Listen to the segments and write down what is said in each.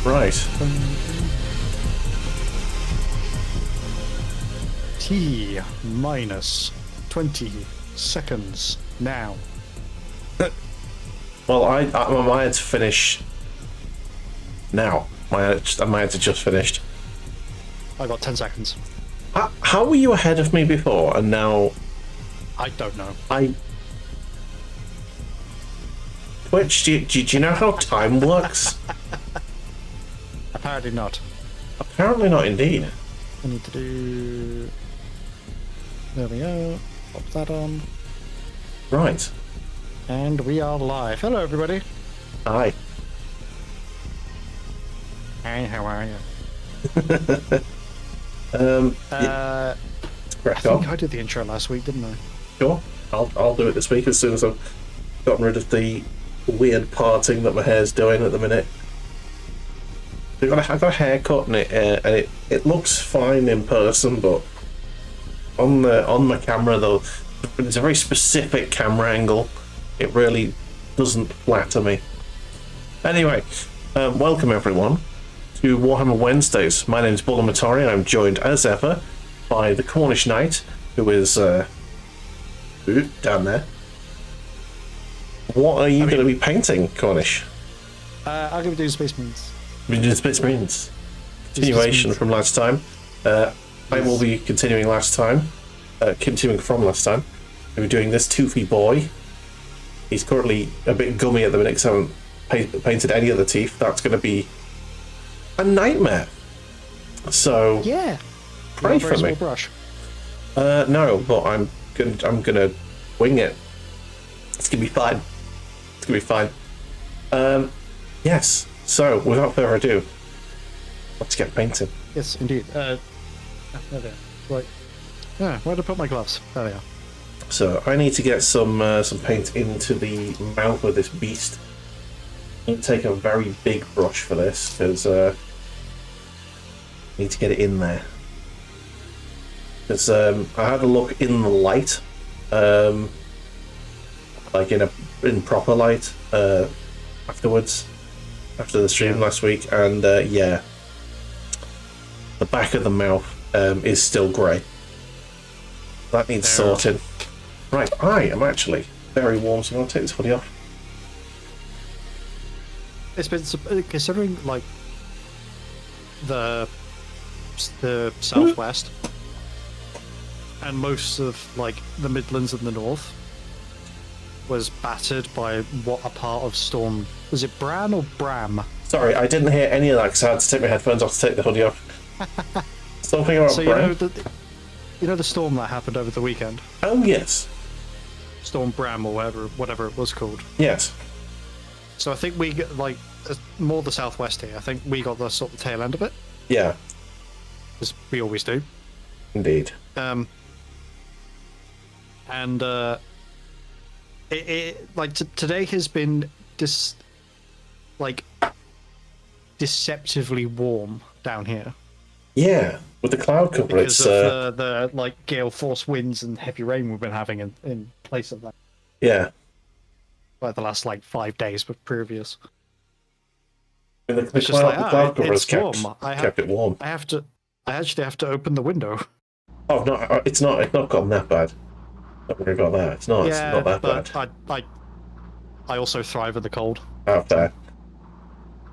Right. T minus 20 seconds now. Well, I might have to finish now. My ads are just finished. I got 10 seconds. How were you ahead of me before, and now I don't know. Twitch, do you know how time works? Apparently not. Apparently not, indeed. I need to do... There we go. Pop that on. Right. And we are live. Hello, everybody. Hi. Hi, how are you? I think I did the intro last week, didn't I? Sure. I'll do it this week as soon as I've gotten rid of the weird parting that my hair's doing at the minute. I've got a haircut and it looks fine in person, but on my camera though, it's a very specific camera angle. It really doesn't flatter me. Anyway, welcome everyone to Warhammer Wednesdays. My name is Bulamatari and I'm joined as ever by the Cornish Knight, who is down there. What are you going to be painting, Cornish? I'm going to be doing Space Marines. We're doing Space Marines. Continuation from last time. I will be continuing from last time. We're doing this toothy boy. He's currently a bit gummy at the minute because I haven't painted any of the teeth. That's going to be a nightmare. So yeah, pray for me. Brush. No, but I'm gonna wing it. It's gonna be fine. It's gonna be fine. Yes. So without further ado, let's get painting. Yes, indeed. There they are. Right. Yeah, where did I put my gloves? There they are. So I need to get some paint into the mouth of this beast. I need to take a very big brush for this because I need to get it in there. Because I had a look in the light, like in proper light, afterwards, after the stream last week, and yeah, the back of the mouth is still grey. That needs sorting. Right, I am actually very warm, so I'm going to take this hoodie off. It's been considering like the southwest and most of like the Midlands and the north was battered by what a part of storm was it Bran or Bram? Sorry, I didn't hear any of that because I had to take my headphones off to take the hoodie off. Something about so Bran? You know the storm that happened over the weekend? Oh yes. Storm Bram or whatever it was called. Yes. So I think we get like more the southwest here. I think we got the sort of tail end of it. Yeah. As we always do. Indeed. And today has been deceptively warm down here. Yeah, with the cloud cover, because of the like gale force winds and heavy rain we've been having in place of that. Yeah. Like the last 5 days, but previous. The cloud cover has kept it warm. I actually have to open the window. Oh no, it's not gotten that bad. I've never got that. It's not that but bad. I also thrive in the cold. Oh, fair.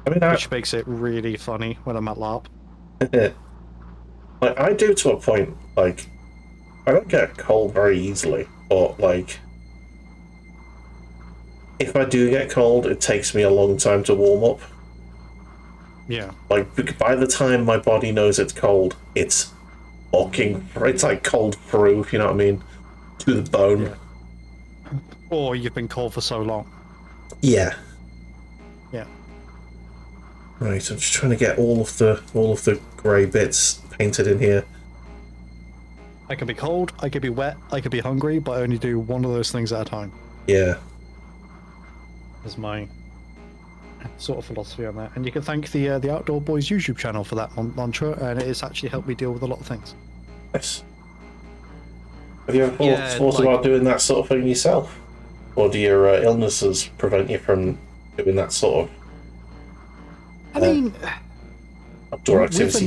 I mean, which makes it really funny when I'm at LARP. I do to a point. Like, I don't get cold very easily, but like, if I do get cold, it takes me a long time to warm up. Yeah. Like, by the time my body knows it's cold, it's like cold through, if you know what I mean? To the bone. Yeah. Or you've been cold for so long. Yeah. Yeah. Right, I'm just trying to get all of the grey bits painted in here. I could be cold, I could be wet, I could be hungry, but I only do one of those things at a time. Yeah. Is my sort of philosophy on that. And you can thank the Outdoor Boys YouTube channel for that mantra, and it has actually helped me deal with a lot of things. Yes. Have you ever thought about doing that sort of thing yourself? Or do your illnesses prevent you from doing that sort of I mean, outdoor with activity.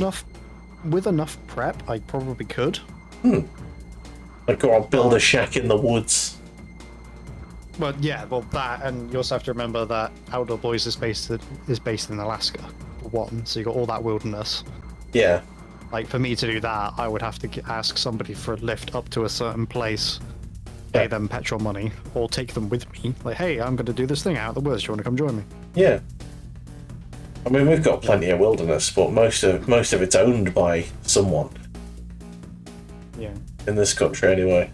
enough prep, I probably could. Like, go on, build a shack in the woods. Well, yeah, well that, and you also have to remember that Outdoor Boys is based in Alaska, for one. So you got all that wilderness. Yeah. Like for me to do that, I would have to ask somebody for a lift up to a certain place, pay them petrol money, or take them with me. Like, hey, I'm going to do this thing out of the woods. Do you want to come join me? Yeah. I mean, we've got plenty of wilderness, but most of it's owned by someone. Yeah. In this country, anyway.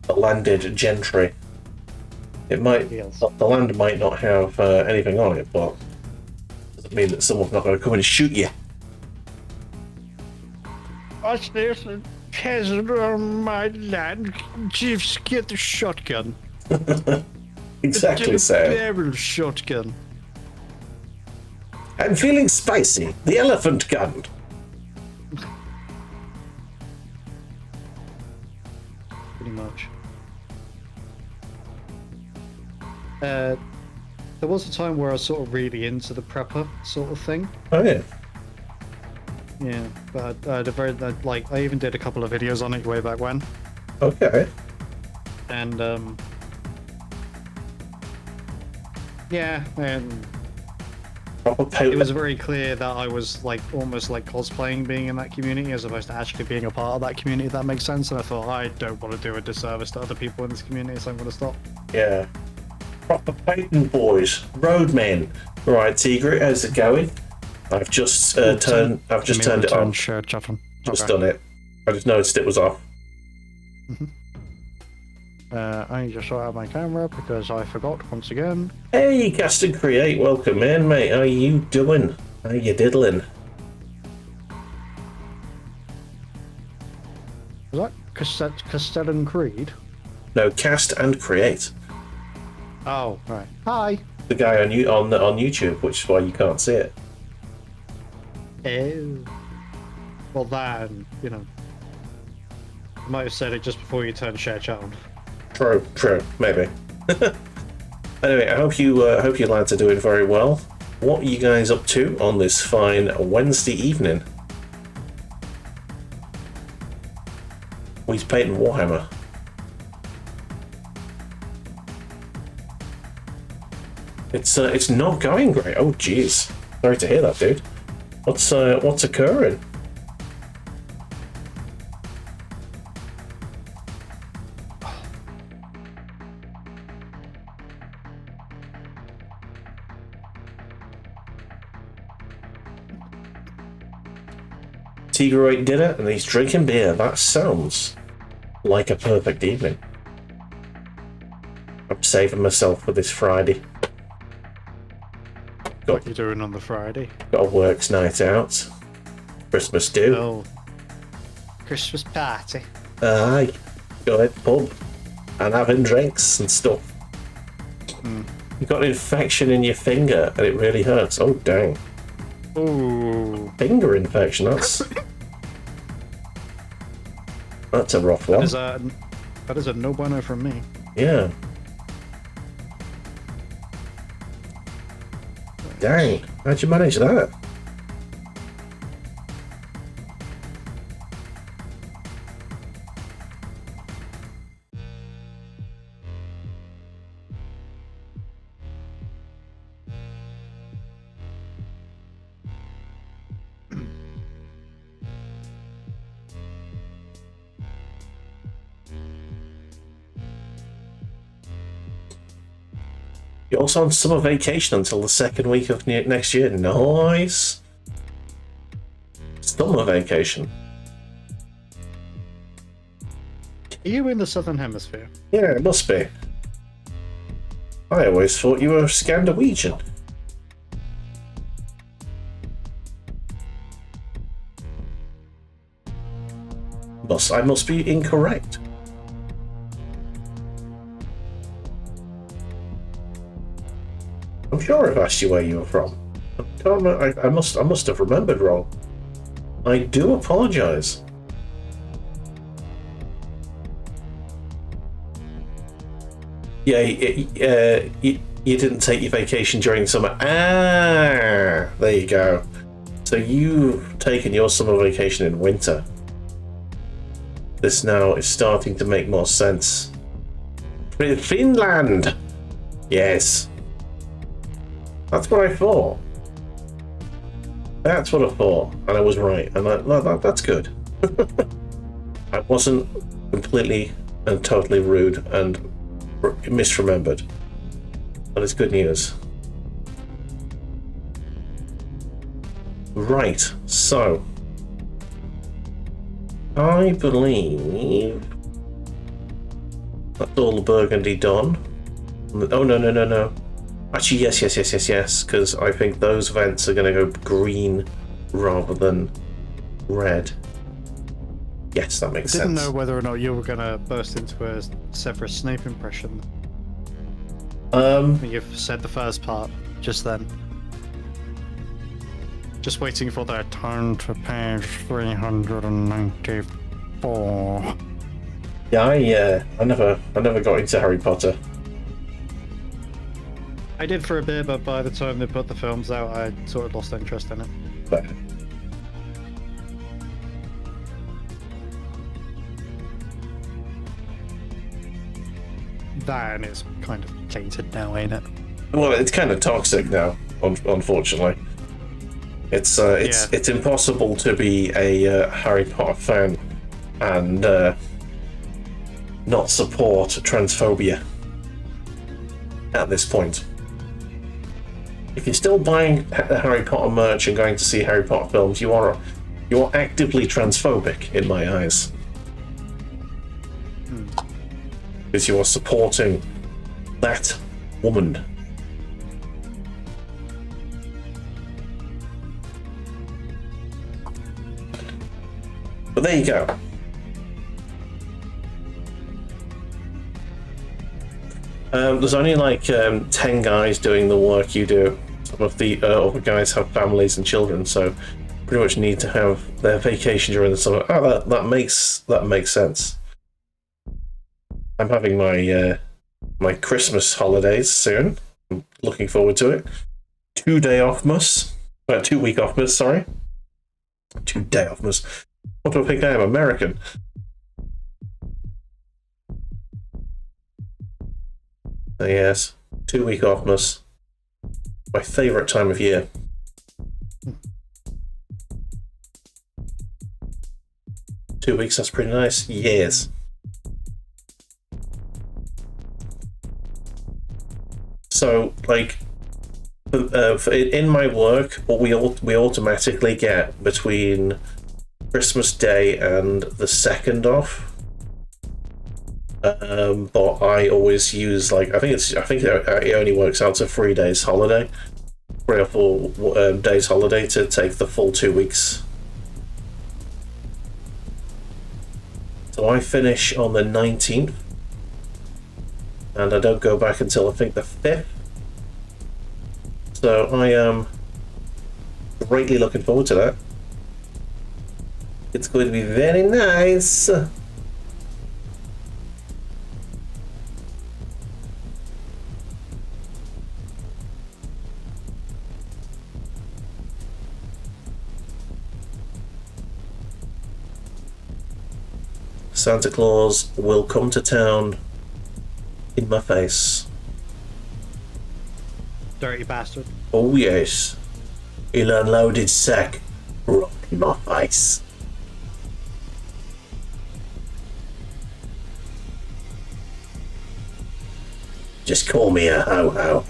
The landed gentry. It might. Yes. The land might not have anything on it, but doesn't mean that someone's not going to come and shoot you. What's this? A peasant on my land? Just get the shotgun. Exactly Get a so. barrel shotgun. I'm feeling spicy. The elephant gun. Pretty much. There was a time where I was sort of really into the prepper sort of thing. Oh yeah. Yeah, but I even did a couple of videos on it way back when. Okay. And yeah, and it was very clear that I was like almost like cosplaying being in that community as opposed to actually being a part of that community, if that makes sense. And I thought, I don't want to do a disservice to other people in this community, so I'm going to stop. Yeah. Proper patent boys, roadmen. Right, Tigre, how's it going? I've just turned it on. Just done it. I just noticed it was off. I just saw out my camera because I forgot once again. Hey, Cast and Create, welcome in, mate. How you doing? How you diddling? Was that Castellan Creed? No, Cast and Create. Oh, right. Hi. The guy on YouTube, which is why you can't see it. Oh. Well, that, and, you know, you might have said it just before you turned share channel. True, maybe. Anyway, I hope you lads are doing very well. What are you guys up to on this fine Wednesday evening? He's painting Warhammer. It's not going great. Oh jeez, sorry to hear that, dude. What's occurring? Tigre ate dinner and he's drinking beer. That sounds like a perfect evening. I'm saving myself for this Friday. What are you doing on the Friday? Got a works night out. Christmas do. Oh. Christmas party. Aye. Go ahead, pub. And having drinks and stuff. You've got an infection in your finger and it really hurts. Oh, dang. Ooh. Finger infection, that's a rough one. That is a no bueno from me. Yeah. Dang, how'd you manage that? You're also on summer vacation until the second week of next year. Nice. Summer vacation. Are you in the Southern Hemisphere? Yeah, it must be. I always thought you were Scandinavian. I must be incorrect. I'm sure I've asked you where you were from. I must have remembered wrong. I do apologise. Yeah, you You didn't take your vacation during summer. Ah, there you go. So you've taken your summer vacation in winter. This now is starting to make more sense. Finland! Yes. That's what I thought. That's what I thought. And I was right. And that's good. I wasn't completely and totally rude and misremembered. But it's good news. Right, so I believe that's all the Burgundy done. Oh no. Actually, yes, because I think those vents are going to go green rather than red. Yes, that makes sense. I didn't know whether or not you were going to burst into a Severus Snape impression. You've said the first part just then. Just waiting for that turn to page 394. Yeah, I never got into Harry Potter. I did for a bit, but by the time they put the films out, I sort of lost interest in it. But that and it's kind of tainted now, ain't it? well, it's kind of toxic now, unfortunately. It's impossible to be a Harry Potter fan and not support transphobia at this point. If you're still buying Harry Potter merch and going to see Harry Potter films, you're actively transphobic in my eyes. Because you are supporting that woman. But there you go. There's only like 10 guys doing the work you do. Some of the other guys have families and children, so pretty much need to have their vacation during the summer. Oh, that makes sense. I'm having my my Christmas holidays soon. I'm looking forward to it. 2 week Offmas, sorry. 2 day Offmas. What do I think I am? American. Yes, 2 week Offmas. My favourite time of year. Two weeks, that's pretty nice. Yes. So, like, in my work, we automatically get between Christmas Day and the 2nd off. But I always use I think it only works out to 3 days holiday, 3 or 4 days holiday to take the full 2 weeks. So I finish on the 19th, and I don't go back until I think the 5th. So I am greatly looking forward to that. It's going to be very nice. Santa Claus will come to town in my face. Dirty bastard. Oh yes. He'll unload his sack right in my face. Just call me a ho-ho.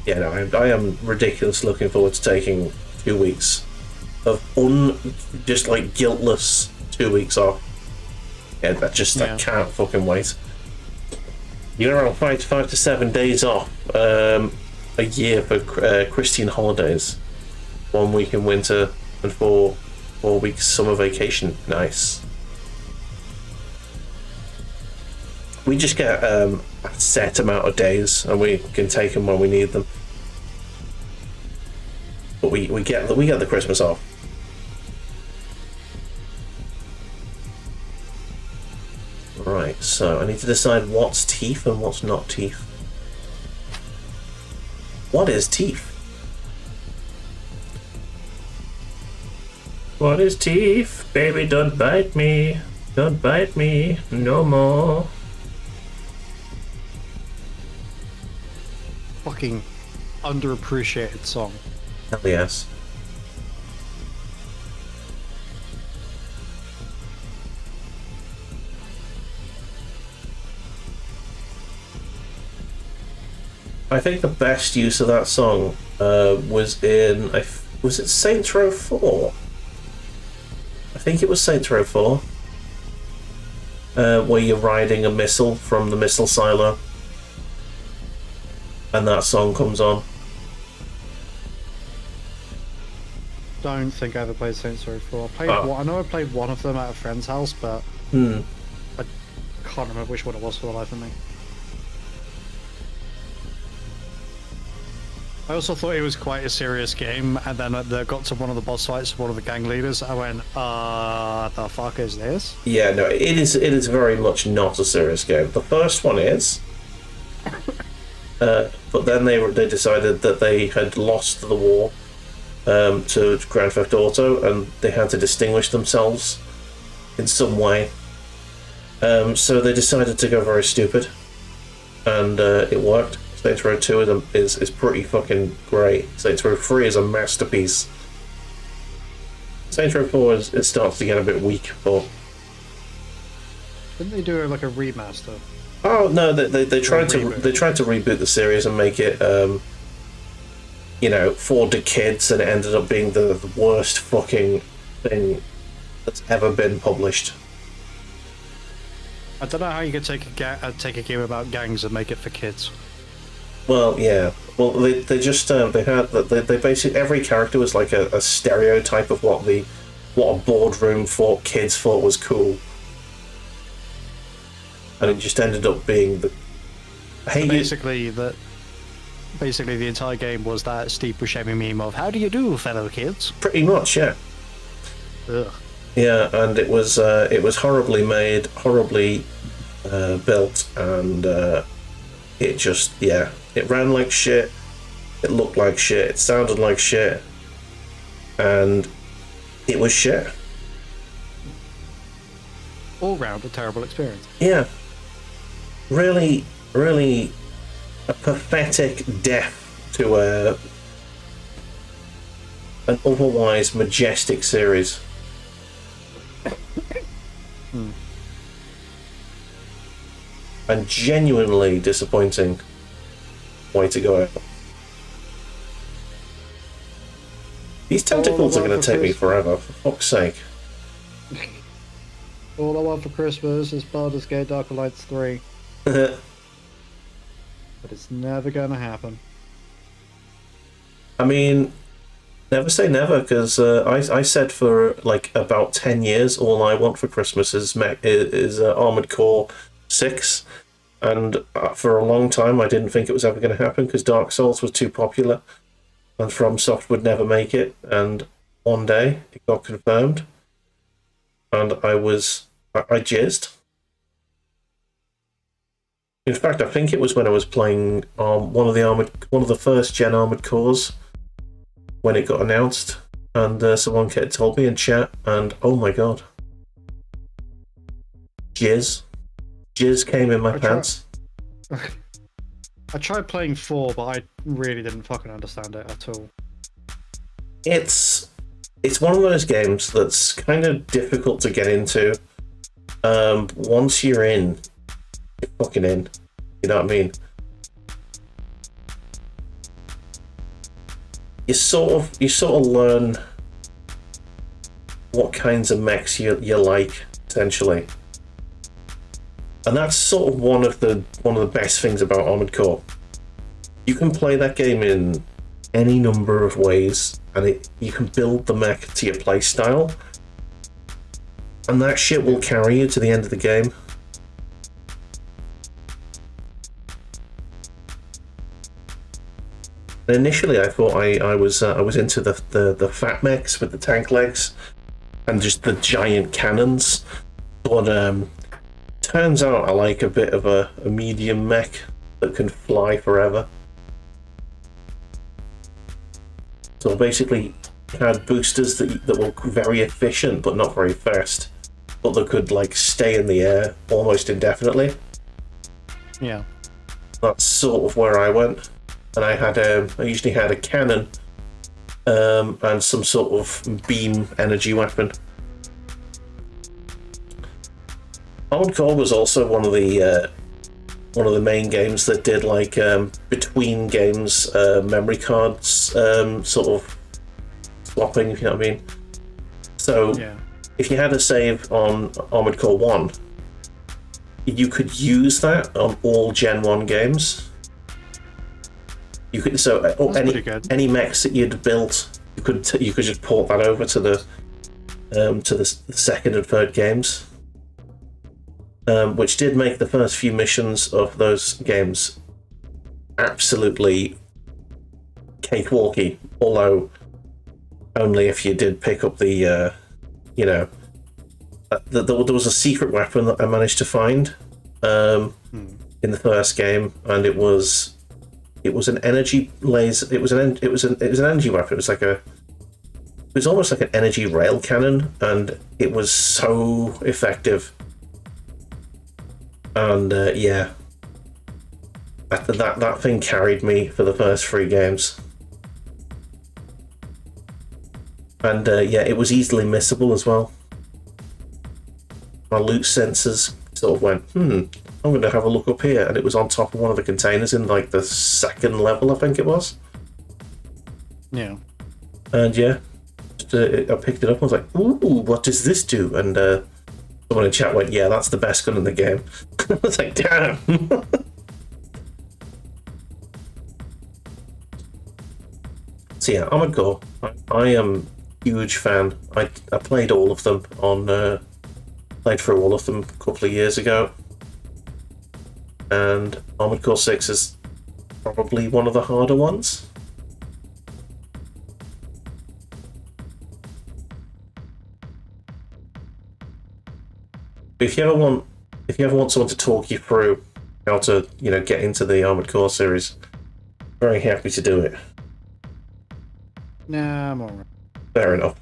Yeah, no, I am ridiculous looking forward to taking 2 weeks of just like guiltless 2 weeks off. Yeah, I can't fucking wait. You're around 5 to 7 days off a year for Christian holidays. 1 week in winter and 4 weeks summer vacation. Nice. We just get a set amount of days and we can take them when we need them. But we get the Christmas off. Right. So I need to decide what's teeth and what's not teeth. What is teeth? What is teeth? Baby, don't bite me. Don't bite me no more. Fucking underappreciated song. Hell yes. I think the best use of that song was in, was it Saints Row 4? I think it was Saints Row 4, where you're riding a missile from the missile silo, and that song comes on. Don't think I ever played Saints Row 4. I know I played one of them at a friend's house, but I can't remember which one it was for the life of me. I also thought it was quite a serious game, and then they got to one of the boss fights with one of the gang leaders. I went, the fuck is this? Yeah, no, it is very much not a serious game. The first one is, but then they decided that they had lost the war to Grand Theft Auto, and they had to distinguish themselves in some way. So they decided to go very stupid, and it worked. Saints Row 2 is pretty fucking great. Saints Row 3 is a masterpiece. Saints Row 4 it starts to get a bit weak, but... Didn't they do like a remaster? Oh no, they tried to reboot the series and make it for the kids, and it ended up being the worst fucking thing that's ever been published. I don't know how you could take a game about gangs and make it for kids. Well, yeah. Well, they basically, every character was like a stereotype of what a boardroom kids thought was cool, and it just ended up being the. Basically, the entire game was that Steve Buscemi meme of "How do you do, fellow kids?" Pretty much, yeah. Ugh. Yeah, and it was horribly made, horribly built, and it just it ran like shit, it looked like shit, it sounded like shit, and it was shit. All round a terrible experience. Yeah, really, really a pathetic death to an otherwise majestic series. And genuinely disappointing way to go out. These tentacles are going to take me forever, for fuck's sake. All I want for Christmas is Baldur's Gate Dark Alliance 3. I But it's never gonna happen. mean, never say never, because I said for like about 10 years all I want for Christmas is Armored Core 6, and for a long time I didn't think it was ever going to happen because Dark Souls was too popular and FromSoft would never make it, and one day it got confirmed and I jizzed. In fact, I think it was when I was playing one of the first gen Armored Cores when it got announced, and someone told me in chat, and oh my god, jizz came in my pants. I tried playing 4, but I really didn't fucking understand it at all. It's one of those games that's kind of difficult to get into. Once you're in, you're fucking in. You know what I mean? You sort of learn what kinds of mechs you like, essentially. And that's sort of one of the best things about Armored Core. You can play that game in any number of ways, and you can build the mech to your play style, and that shit will carry you to the end of the game. And initially, I thought I was into the fat mechs with the tank legs and just the giant cannons. What turns out I like a bit of a medium mech that can fly forever. So basically had boosters that were very efficient but not very fast, but that could like stay in the air almost indefinitely. Yeah. That's sort of where I went. And I usually had a cannon and some sort of beam energy weapon. Armored Core was also one of the main games that did like between games memory cards sort of swapping, if you know what I mean. So Yeah. if you had a save on Armored Core 1, you could use that on all Gen 1 games. You could any mechs that you'd built, you could just port that over to the second and third games, which did make the first few missions of those games absolutely cakewalky. Although only if you did pick up the there was a secret weapon that I managed to find in the first game, and it was an energy laser. It was an energy weapon. It was almost like an energy rail cannon, and it was so effective. And yeah, that thing carried me for the first 3 games. And yeah, it was easily missable as well. My loot sensors sort of went, I'm going to have a look up here, and it was on top of one of the containers in like the second level, I think it was. Yeah. And yeah, I picked it up and was like, ooh, what does this do? And someone in chat went, yeah, that's the best gun in the game. I was like, damn. So yeah, Armored Core. I am a huge fan. I played all of them played through all of them a couple of years ago. And Armored Core 6 is probably one of the harder ones. If you ever want someone to talk you through how to, get into the Armored Core series, very happy to do it. Nah, I'm alright. Fair enough.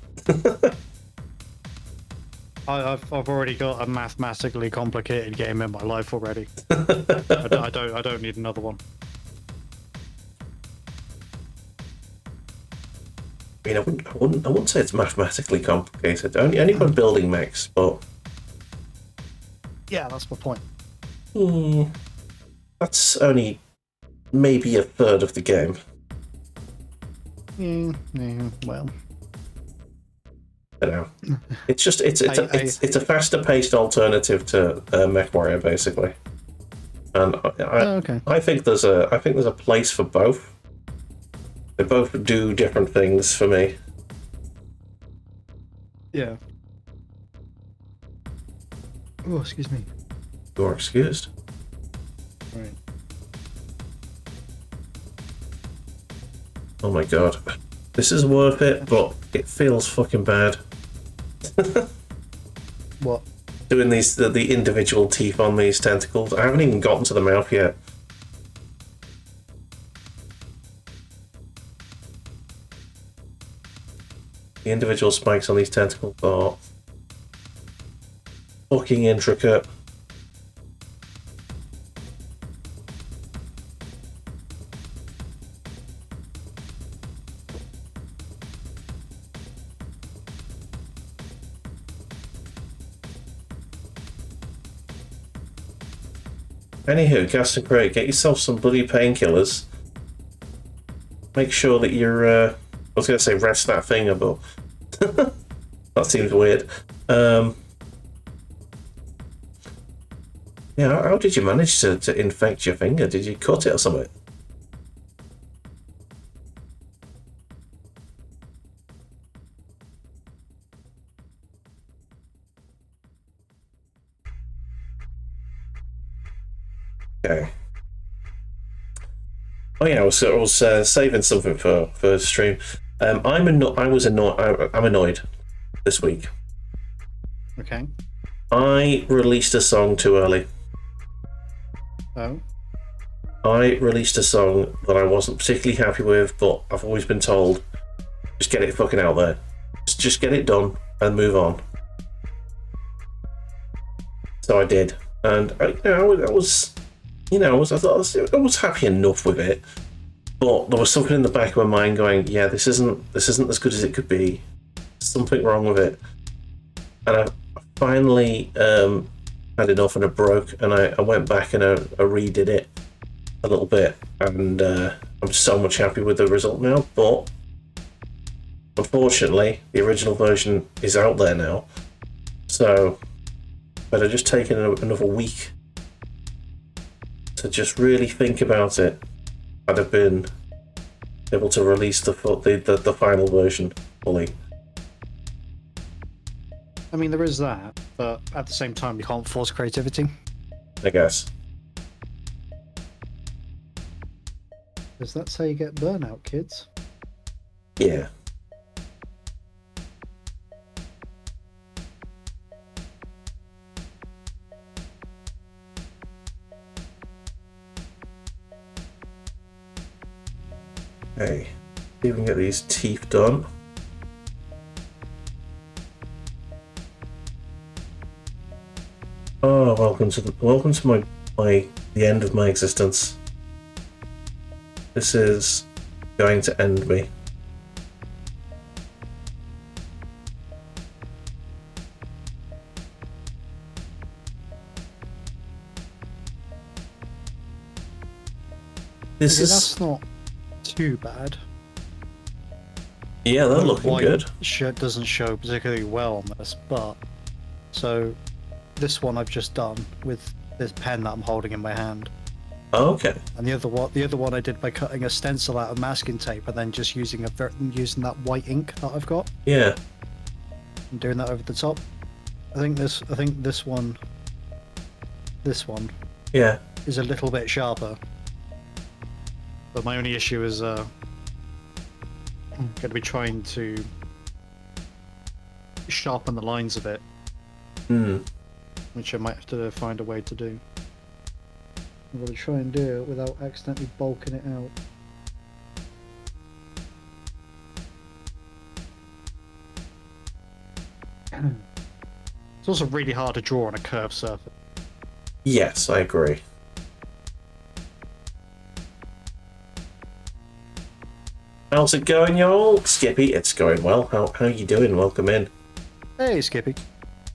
I've already got a mathematically complicated game in my life already. I don't need another one. I mean, I wouldn't say it's mathematically complicated. Only when building mechs, but yeah, that's my point. That's only maybe a third of the game. Well, I don't know. It's just it's a faster paced alternative to MechWarrior, basically. And okay. I think there's a place for both. They both do different things for me. Yeah. Oh, excuse me. You're excused. Right. Oh my god. This is worth it, but it feels fucking bad. What? Doing the individual teeth on these tentacles. I haven't even gotten to the mouth yet. The individual spikes on these tentacles are fucking intricate. Anywho, Gas and Craig, get yourself some bloody painkillers. Make sure that you're, I was going to say rest that finger, but that seems weird. Yeah, how did you manage to infect your finger? Did you cut it or something? Okay. Oh yeah, I was saving something for stream. I'm annoyed this week. Okay. I released a song too early. Oh. I released a song that I wasn't particularly happy with, but I've always been told, just get it fucking out there. Just get it done and move on. So I did, and I was happy enough with it, but there was something in the back of my mind going, yeah, this isn't as good as it could be. There's something wrong with it, and I finally had enough, and it broke, and I went back and I redid it a little bit, and I'm so much happy with the result now. But unfortunately, the original version is out there now, so better just taken another week to just really think about it. I'd have been able to release the final version fully. I mean, there is that, but at the same time, you can't force creativity. I guess. Because that's how you get burnout, kids. Yeah. Okay, see if we can get these teeth done. Oh, welcome to the end of my existence. This is going to end me. That's not too bad. Yeah, they're looking good. Shirt doesn't show particularly well on this, but so this one I've just done with this pen that I'm holding in my hand. Oh, okay. And the other one I did by cutting a stencil out of masking tape and then just using that white ink that I've got. Yeah. And doing that over the top. I think this one. Yeah. Is a little bit sharper. But my only issue is I'm going to be trying to sharpen the lines a bit. Which I might have to find a way to do. I'm going to try and do it without accidentally bulking it out. It's also really hard to draw on a curved surface. Yes, I agree. How's it going, y'all? Skippy, it's going well. How you doing? Welcome in. Hey, Skippy.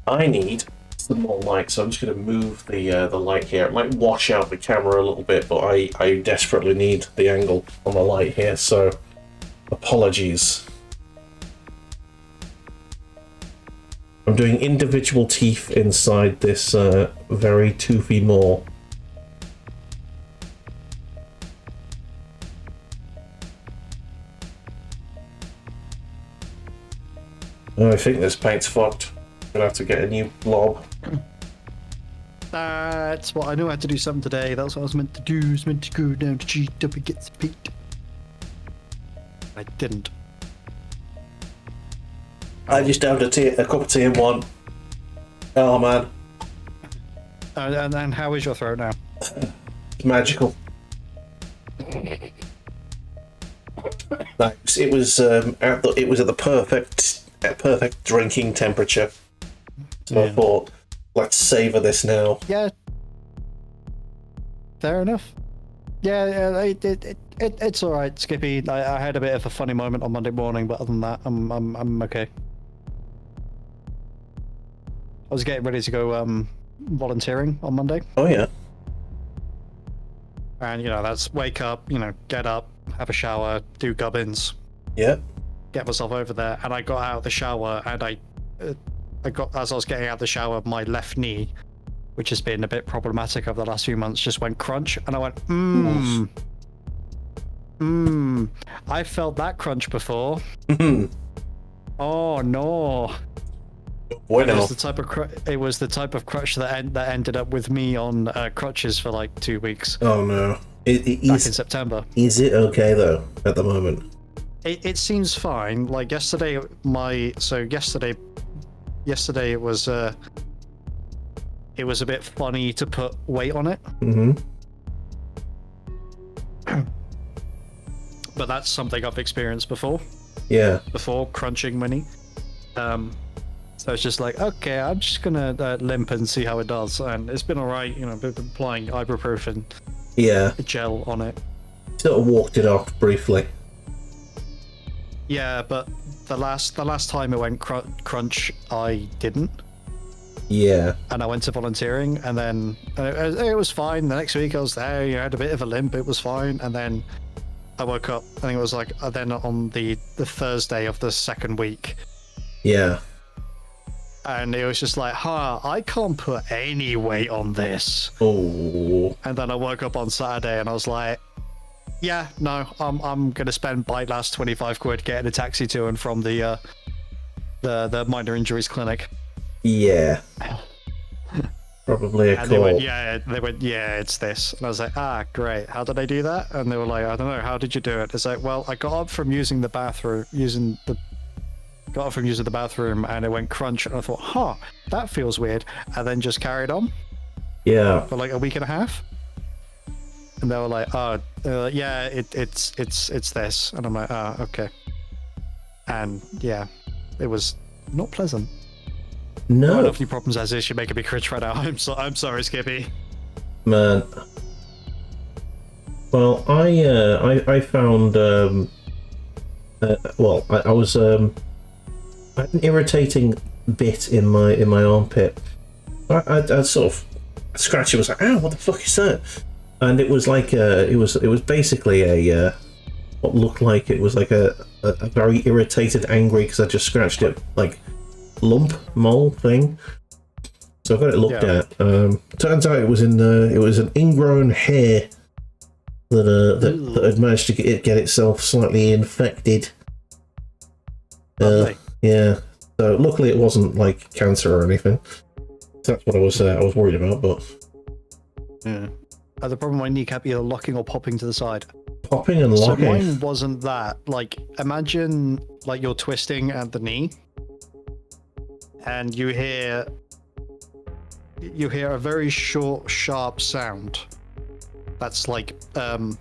I need some more light, so I'm just going to move the light here. It might wash out the camera a little bit, but I desperately need the angle on the light here, so apologies. I'm doing individual teeth inside this very toothy maw. Oh, I think this paint's fucked. I'm gonna have to get a new blob. That's what I knew I had to do something today. That's what I was meant to do. I was meant to go down to GW and get some paint. I didn't. I just downed a cup of tea in one. Oh man. And how is your throat now? It's magical. It was at the perfect drinking temperature. So I thought, let's savor this now. Yeah. Fair enough. Yeah, it's all right, Skippy. I had a bit of a funny moment on Monday morning, but other than that, I'm okay. I was getting ready to go volunteering on Monday. Oh yeah. And that's wake up, get up, have a shower, do gubbins. Yeah. Get myself over there, and I got out of the shower, and I got, as I was getting out of the shower, my left knee, which has been a bit problematic over the last few months, just went crunch, and I went, I felt that crunch before. Oh no. Bueno. It was the type of crutch that ended up with me on crutches for like 2 weeks. Oh no. Back in September. Is it okay though at the moment? It seems fine. Like yesterday, yesterday it was it was a bit funny to put weight on it. Mm-hmm. But that's something I've experienced before. Yeah. Before crunching my knee. So it's just like, okay, I'm just gonna limp and see how it does. And it's been alright, you know, been applying ibuprofen gel on it. Sort of walked it off briefly. Yeah, but the last time it went crunch, I didn't. Yeah. And I went to volunteering, and then it was fine. The next week I was there, you know, had a bit of a limp, it was fine. And then I woke up, I think it was like, then on the Thursday of the second week. Yeah. And it was just like, I can't put any weight on this. Oh. And then I woke up on Saturday and I was like, yeah, no, I'm gonna spend my last 25 quid getting a taxi to and from the minor injuries clinic. Yeah. Probably a and call. They went, yeah, it's this. And I was like, great. How did I do that? And they were like, I don't know. How did you do it? It's like, well, I got up from using the bathroom, and it went crunch. And I thought, that feels weird. And then just carried on. Yeah. For like a week and a half. And they were like, yeah, it's this. And I'm like, okay. And yeah, it was not pleasant. No. I don't have any problems as is. You're making me cringe right now. I'm sorry, Skippy. Man. Well, I found I was I had an irritating bit in my armpit. I sort of scratched it. Was like, ow, what the fuck is that? And it was like it was basically a what looked like it was like a very irritated, angry, because I just scratched it, like lump mole thing. So I got it looked at. Turns out it was an ingrown hair that had managed to get itself slightly infected. Yeah. So luckily it wasn't like cancer or anything. That's what I was worried about. But yeah. The problem with my kneecap either locking or popping to the side. Popping and locking. So mine wasn't that. Like, imagine like you're twisting at the knee, and you hear a very short, sharp sound. That's like, you know,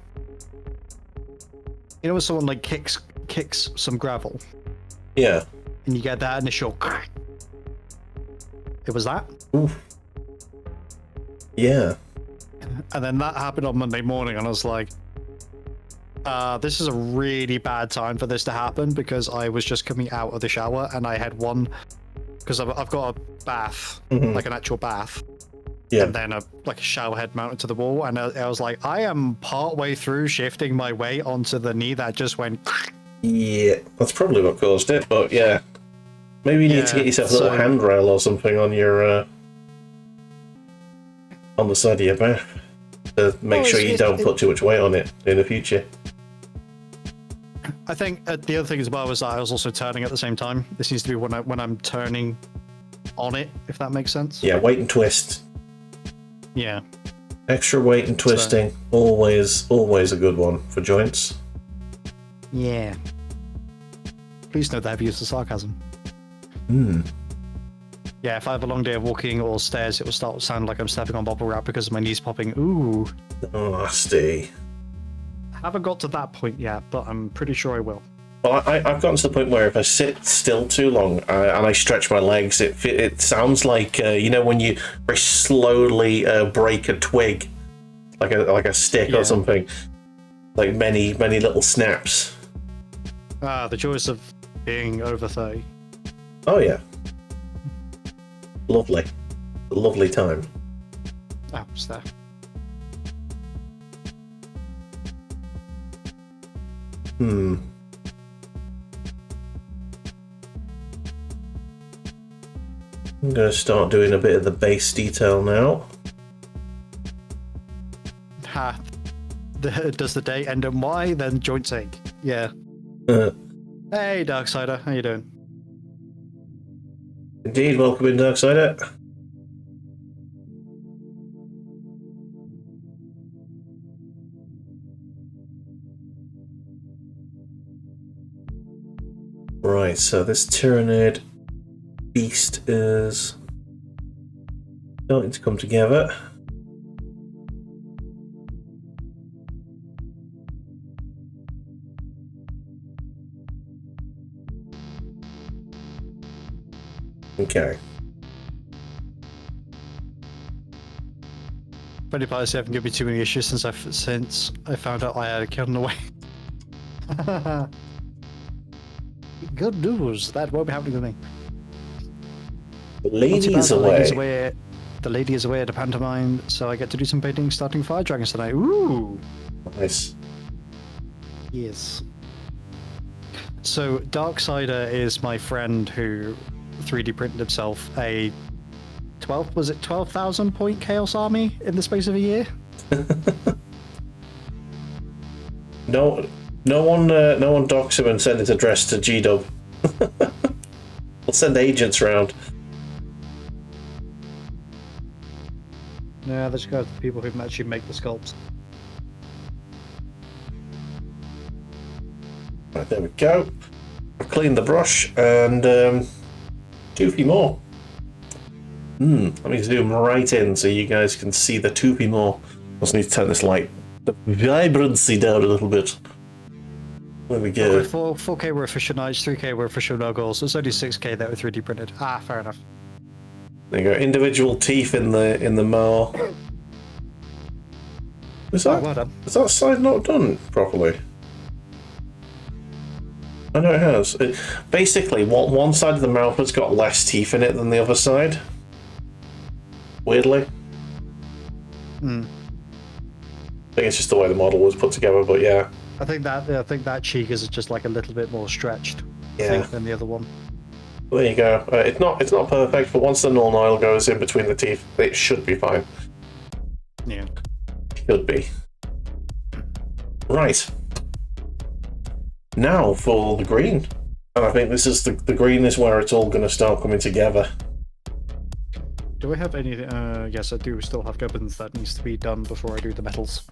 when someone like kicks some gravel. Yeah. And you get that initial. It was that. Oof. Yeah. And then that happened on Monday morning, and I was like, this is a really bad time for this to happen, because I was just coming out of the shower and I had one, because I've got a bath, like an actual bath, and then a shower head mounted to the wall, and I was like, I am part way through shifting my weight onto the knee that just went. Yeah, that's probably what caused it, but yeah. Maybe you need to get yourself a little handrail or something on your on the side of your bath to make sure you don't put too much weight on it in the future. I think the other thing as well was that I was also turning at the same time. This needs to be when I'm turning on it, if that makes sense. Yeah, weight and twist. Yeah. Extra weight and twisting, always a good one for joints. Yeah. Please note that I've used the sarcasm. Yeah, if I have a long day of walking or stairs, it will start to sound like I'm stepping on bubble wrap because my knee's popping. Ooh. Nasty. Haven't got to that point yet, but I'm pretty sure I will. Well, I've gotten to the point where if I sit still too long and I stretch my legs, it sounds like you know, when you very slowly break a twig, like a stick or something, like many little snaps. The joys of being over 30. Oh yeah, lovely time. Oh, it's there. I'm going to start doing a bit of the base detail now. Does the day end in Y, then joints ache? Yeah. Hey, Darksider, how you doing? Indeed, welcome in, Darksider. Right, so this Tyranid beast is Starting to come together. Okay. Funny part is they haven't given me too many issues since I found out I had a kid on the way. Good news. That won't be happening with me. The lady's away. The lady is away at a pantomime, so I get to do some painting starting fire dragons tonight. Ooh! Nice. Yes. So, Darksider is my friend who 3D printed himself a 12,000 point Chaos Army in the space of a year? No one docks him and send his address to G-Dub. We'll send agents around. Yeah, they just go to the people who can actually make the sculpts. Right, there we go. I've cleaned the brush and 2 feet more. Let me zoom right in so you guys can see the 2 feet more. I just need to turn this light, the vibrancy down a little bit. There we go. Okay, 4K were official nights, 3K were official no-goals, so it's only 6K that were 3D printed. Ah, fair enough. There you go. Individual teeth in the maw. Is that side not done properly? I know it has. Basically, one side of the mouth has got less teeth in it than the other side. Weirdly. I think it's just the way the model was put together, but yeah. I think that cheek is just like a little bit more stretched, than the other one. There you go. It's not perfect, but once the null oil goes in between the teeth, it should be fine. Yeah. Should be. Right. Now for the green. And I think this is the green is where it's all going to start coming together. Do I have anything? Yes, I do still have gubbins that needs to be done before I do the metals.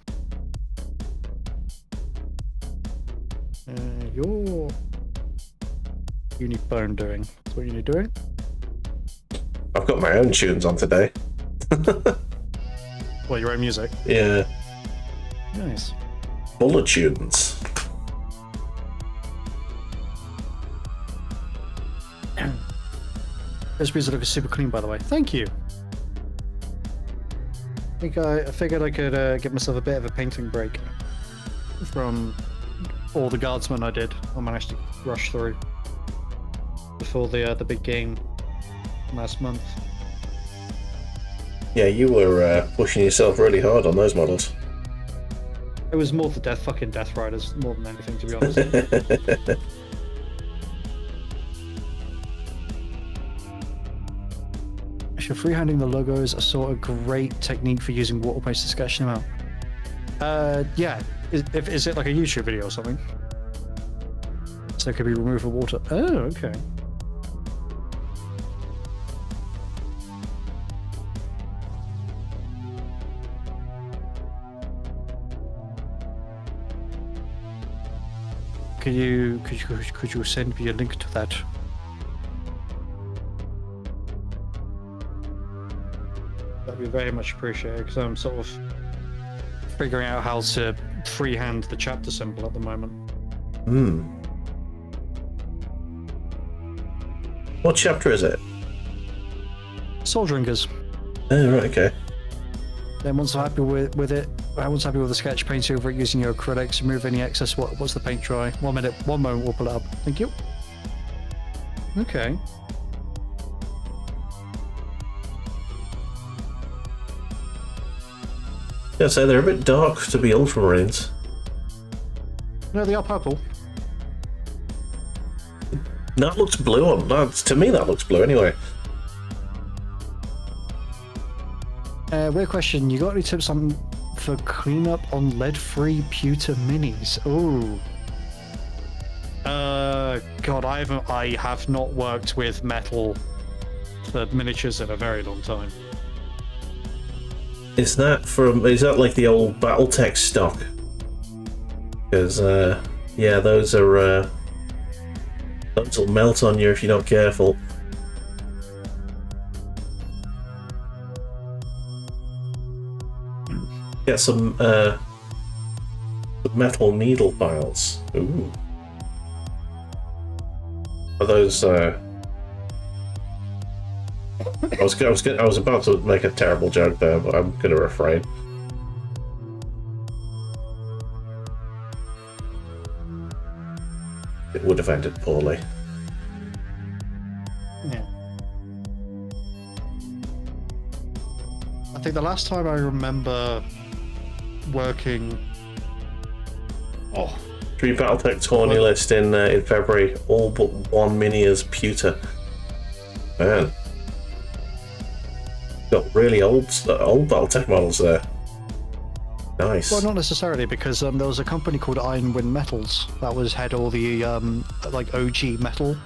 You need bone doing. That's what you need doing. I've got my own tunes on today. Well, your own music? Yeah. Nice. Bullet tunes. This music looks super clean, by the way. Thank you. I figured I could get myself a bit of a painting break from all the guardsmen I did. I managed to rush through before the big game last month. Yeah, you were pushing yourself really hard on those models. It was more the fucking Death Riders more than anything, to be honest. Actually, freehanding the logos are sort of great technique for using water paste to sketch them out. Yeah. Is it like a YouTube video or something? So it could be removed with water. Oh, okay. Could you send me a link to that? That'd be very much appreciated, because I'm sort of figuring out how to freehand the chapter symbol at the moment. What chapter is it? Soldiringers. Oh, right, okay. Then once I'm happy with it, once happy with the sketch, paint over it using your acrylics, remove any excess. What's the paint dry? 1 minute, 1 moment, we'll pull it up. Thank you. Okay. Yeah, so they're a bit dark to be ultramarines. No, they are purple. That looks blue on that. To me, that looks blue anyway. Weird question. You got any tips on for cleanup on lead-free pewter minis? Ooh. God, I have not worked with metal for miniatures in a very long time. Is that like the old Battletech stock? Because yeah, those will melt on you if you're not careful. Get some metal needle files. Ooh. Are those? I was about to make a terrible joke there, but I'm gonna refrain. It would have ended poorly. Yeah. I think the last time I remember working. Oh. 3 Battletech tourney list in February, all but one mini as pewter. Man, got really old Battletech models there. Nice. Well, not necessarily, because there was a company called Ironwind Metals that had all the like OG metal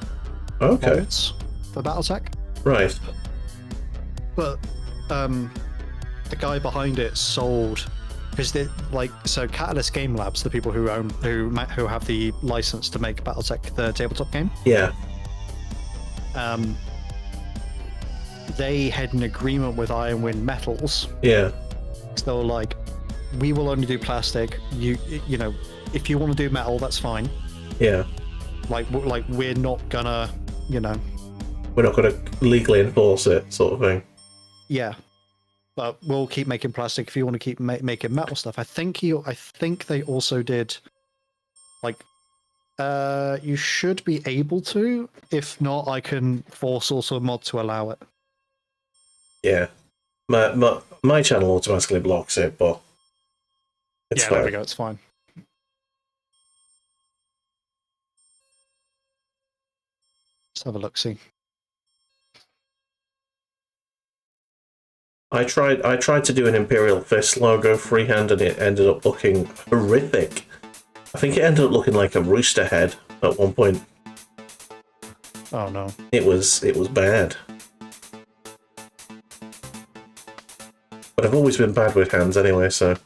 molds for Battletech. Right. But the guy behind it sold, because so Catalyst Game Labs, the people who have the license to make Battletech the tabletop game. Yeah. They had an agreement with Ironwind Metals. Yeah. So they were like, we will only do plastic. You know, if you want to do metal, that's fine. Yeah. Like we're not gonna, you know. We're not gonna legally enforce it, sort of thing. Yeah. But we'll keep making plastic if you want to keep making metal stuff. I think they also did, like, you should be able to. If not, I can force also a mod to allow it. Yeah. My channel automatically blocks it, but it's fine. There we go. It's fine. Let's have a look. See. I tried to do an Imperial Fist logo freehand, and it ended up looking horrific. I think it ended up looking like a rooster head at one point. Oh no. It was bad. But I've always been bad with hands anyway, so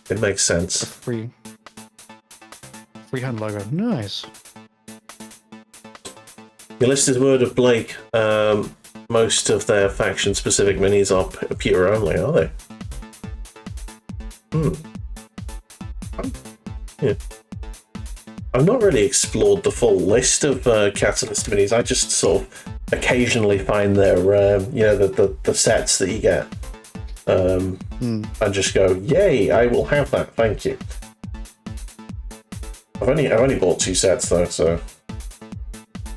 it makes sense. Freehand logo. Nice. Your listed word of Blake. Most of their faction-specific minis are pewter only, are they? Yeah. I've not really explored the full list of Catalyst minis. I just sort of occasionally find their, the sets that you get, and just go, "Yay! I will have that. Thank you." I've only bought 2 sets though, so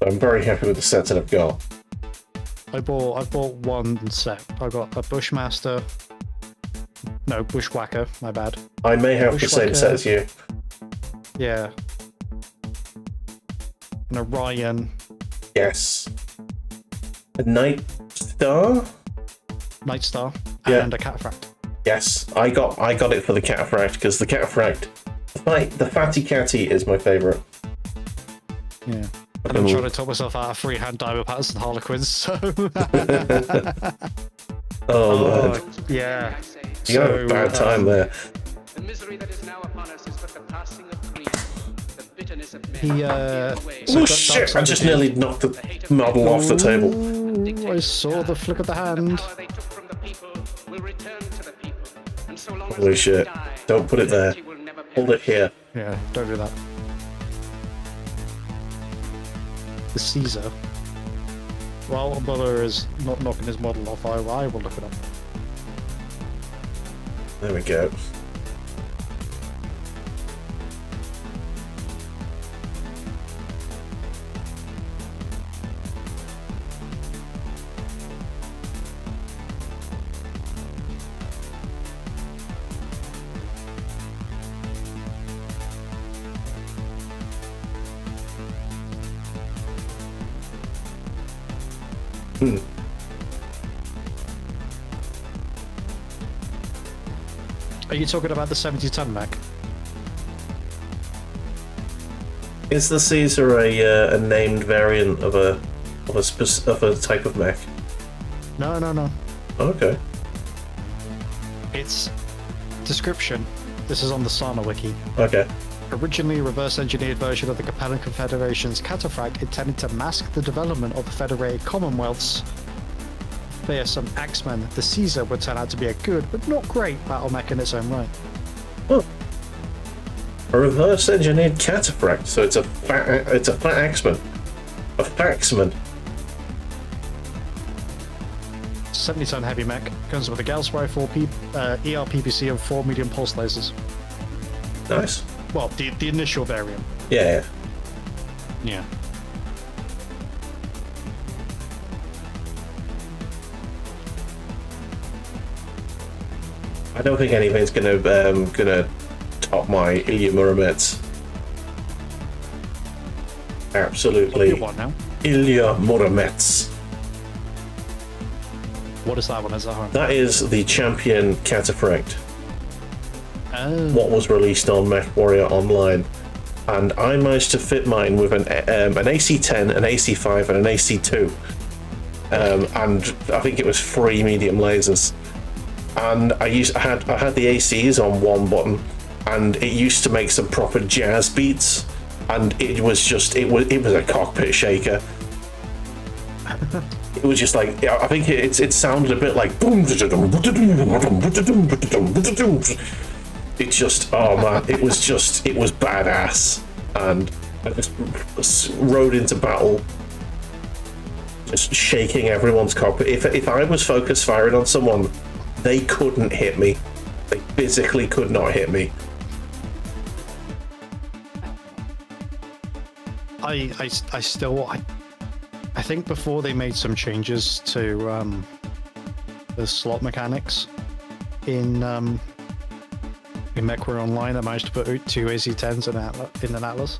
I'm very happy with the sets that I've got. I've bought 1 set. I got a Bushwhacker. My bad. I may have the same set as you. Yeah. An Orion. Yes. A Night Star. And a Cataphract. Yes, I got it for the Cataphract because the Cataphract, the Fatty Catty is my favourite. Yeah. And I'm trying to talk myself out of freehand diamond patterns and Harlequins, so... Man. Yeah. You got a bad time there. The misery that is now upon us is but the passing of grief. The bitterness of men. Oh shit, I just nearly knocked the model off the table. Ooh, I saw the flick of the hand. Holy shit. Don't put it there. Hold it here. Yeah, don't do that. The Caesar. While Butler is not knocking his model off, I will look it up. There we go. Are you talking about the 70-ton mech? Is the Caesar a named variant of a type of mech? No. Okay. Its description. This is on the Sana wiki. Okay. Originally a reverse-engineered version of the Capellan Confederation's Cataphract intended to mask the development of the Federated Commonwealth's fearsome Axeman, the Caesar would turn out to be a good but not great battle mech in its own right. Oh. A reverse-engineered cataphract, so it's a fat axeman. A faxman. 70-ton heavy mech, comes with a Gauss rifle, ER-PPC, and 4 medium pulse lasers. Nice. Well, the initial variant. Yeah. Yeah. I don't think anything's gonna top my Ilya Muromets. Absolutely. What now? Ilya Muromets. What is that one? Is that hard? That is the champion cataphract. Oh. What was released on MechWarrior Online, and I managed to fit mine with an AC-10, an AC-5, and an AC-2, and I think it was 3 medium lasers. And I had the ACs on one button, and it used to make some proper jazz beats, and it was a cockpit shaker. It was just like, I think it sounded a bit like boom. It just, oh man, it was badass, and I just rode into battle, just shaking everyone's cockpit. If I was focus firing on someone, they couldn't hit me. They physically could not hit me. I think before they made some changes to the slot mechanics in MechWarrior Online, I managed to put 2 AC-10s in an Atlas.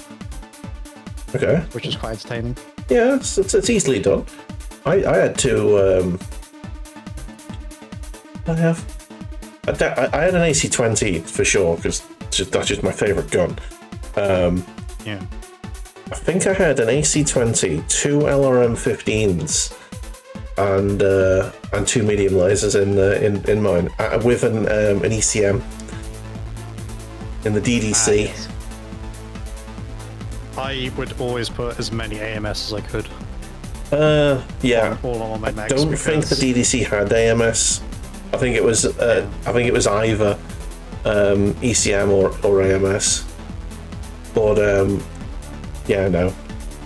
Okay. Which is quite entertaining. Yeah, it's easily done. I had to. I had an AC-20 for sure, because that's just my favourite gun. Yeah. I think I had an AC-20, 2 LRM-15s, and 2 medium lasers in mine, with an ECM in the DDC. Yes. I would always put as many AMS as I could. Yeah. All on my mechs. I don't think the DDC had AMS. I think it was either ECM or AMS. But yeah, no.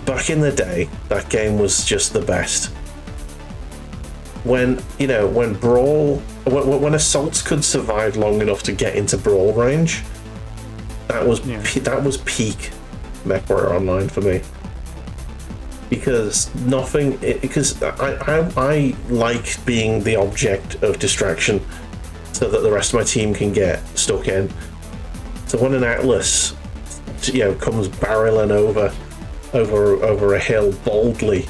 Back in the day, that game was just the best. When assaults could survive long enough to get into brawl range, that was peak MechWarrior Online for me. Because I like being the object of distraction, so that the rest of my team can get stuck in. So when an Atlas, comes barreling over a hill boldly,